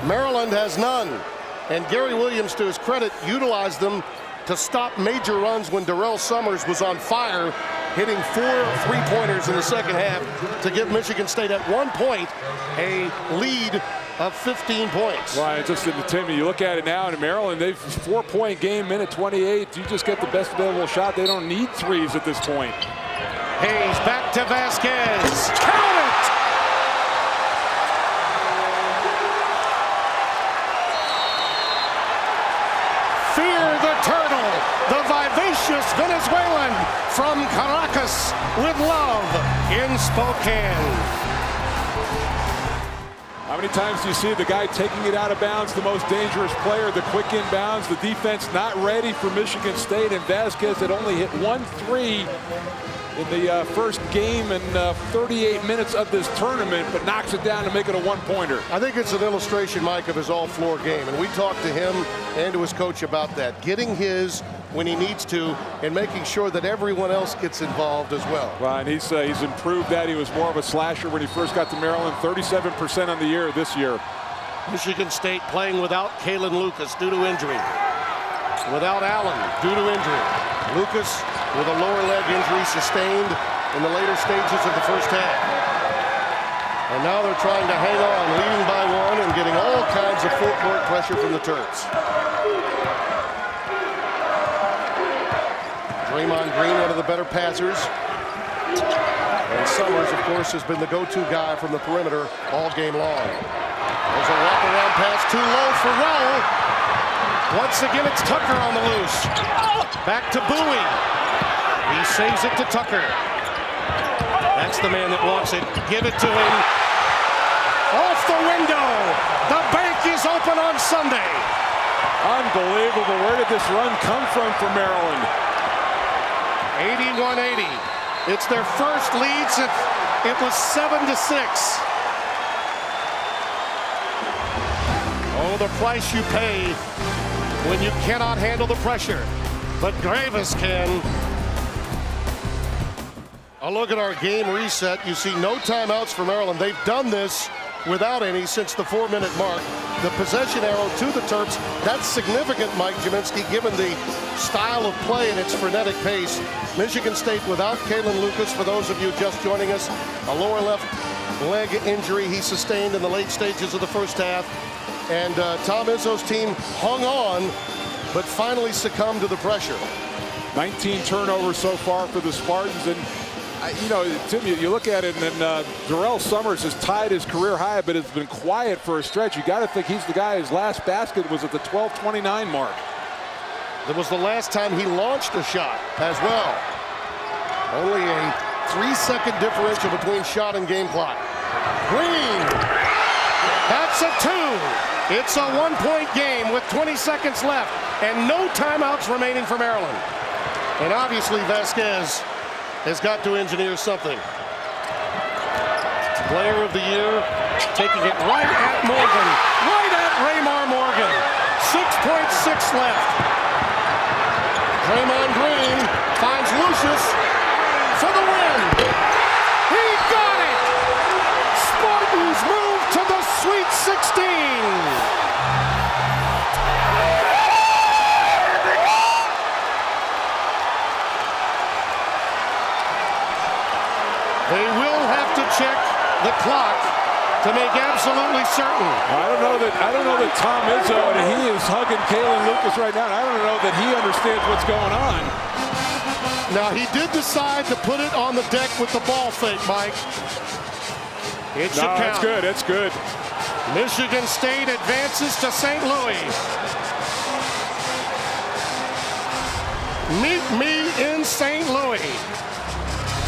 Maryland has none. And Gary Williams, to his credit, utilized them to stop major runs when Darrell Summers was on fire, hitting 4 3-pointers in the second half to give Michigan State at one point a lead of 15 points. Right, just in the Timmy, you look at it now in Maryland, they've 4-point game, minute 28. You just get the best available shot. They don't need threes at this point. Hayes back to Vasquez. Count it! Fear the turtle, the vivacious Venezuelan from Caracas with love in Spokane. How many times do you see the guy taking it out of bounds, the most dangerous player, the quick inbounds, the defense not ready for Michigan State, and Vasquez had only hit 1 3 in the first game and 38 minutes of this tournament, but knocks it down to make it a 1-pointer. I think it's an illustration, Mike, of his all-floor game, and we talked to him and to his coach about that. Getting his when he needs to and making sure that everyone else gets involved as well. Right, and he's improved that. He was more of a slasher when he first got to Maryland, 37% on the year this year. Michigan State playing without Kalen Lucas due to injury. Without Allen due to injury. Lucas with a lower leg injury sustained in the later stages of the first half. And now they're trying to hang on, leading by 1 and getting all kinds of full-court pressure from the Terps. Draymond Green, one of the better passers. And Summers, of course, has been the go-to guy from the perimeter all game long. There's a wraparound pass too low for Rowe. Once again, it's Tucker on the loose. Back to Bowie. He saves it to Tucker. That's the man that wants it. Give it to him. Off the window. The bank is open on Sunday. Unbelievable. Where did this run come from for Maryland? 81-80. It's their first lead since it was 7-6. Oh, the price you pay when you cannot handle the pressure. But Gravis can. A look at our game reset. You see no timeouts for Maryland. They've done this without any since the 4-minute mark. The possession arrow to the Terps. That's significant, Mike Jaminski, given the style of play and its frenetic pace. Michigan State without Kalen Lucas, for those of you just joining us. A lower left leg injury he sustained in the late stages of the first half. And Tom Izzo's team hung on, but finally succumbed to the pressure. 19 turnovers so far for the Spartans. And you know, Tim, you look at it, and then Darrell Summers has tied his career high, but has been quiet for a stretch. You got to think he's the guy whose last basket was at the 12:29 mark. That was the last time he launched a shot as well. Only a 3-second differential between shot and game clock. Green. That's a 2. It's a 1-point game with 20 seconds left and no timeouts remaining for Maryland. And obviously Vasquez has got to engineer something. Player of the year, taking it right at Morgan, right at Raymar Morgan. 6.6 left. Draymond Green finds Lucious for the win. He got it! Spartans move to the Sweet 16. They will have to check the clock to make absolutely certain. I don't know that Tom Izzo, and he is hugging Kalen Lucas right now. And I don't know that he understands what's going on. Now he did decide to put it on the deck with the ball fake, Mike. It should count. That's good. That's good. Michigan State advances to St. Louis. Meet me in St. Louis.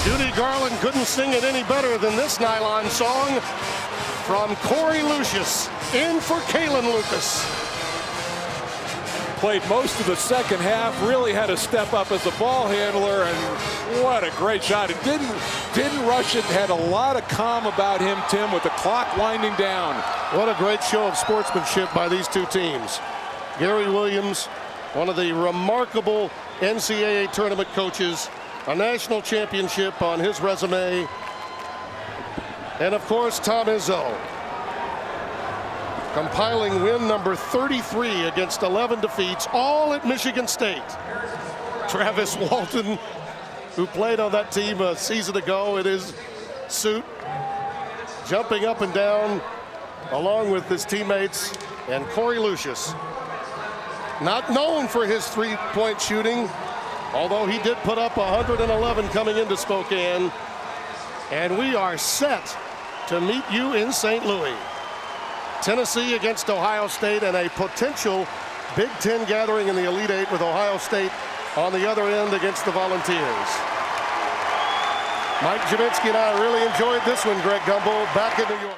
Judy Garland couldn't sing it any better than this nylon song from Korie Lucious, in for Kalen Lucas. Played most of the second half, really had to step up as a ball handler, and what a great shot. It didn't rush it, had a lot of calm about him, Tim, with the clock winding down. What a great show of sportsmanship by these two teams. Gary Williams, one of the remarkable NCAA tournament coaches, a national championship on his resume. And of course, Tom Izzo, compiling win number 33 against 11 defeats, all at Michigan State. Travis Walton, who played on that team a season ago in his suit, jumping up and down along with his teammates. And Korie Lucious, not known for his three-point shooting, although he did put up 111 coming into Spokane. And we are set to meet you in St. Louis. Tennessee against Ohio State, and a potential Big Ten gathering in the Elite Eight with Ohio State on the other end against the Volunteers. Mike Jaminski and I really enjoyed this one, Greg Gumbel, back in New York.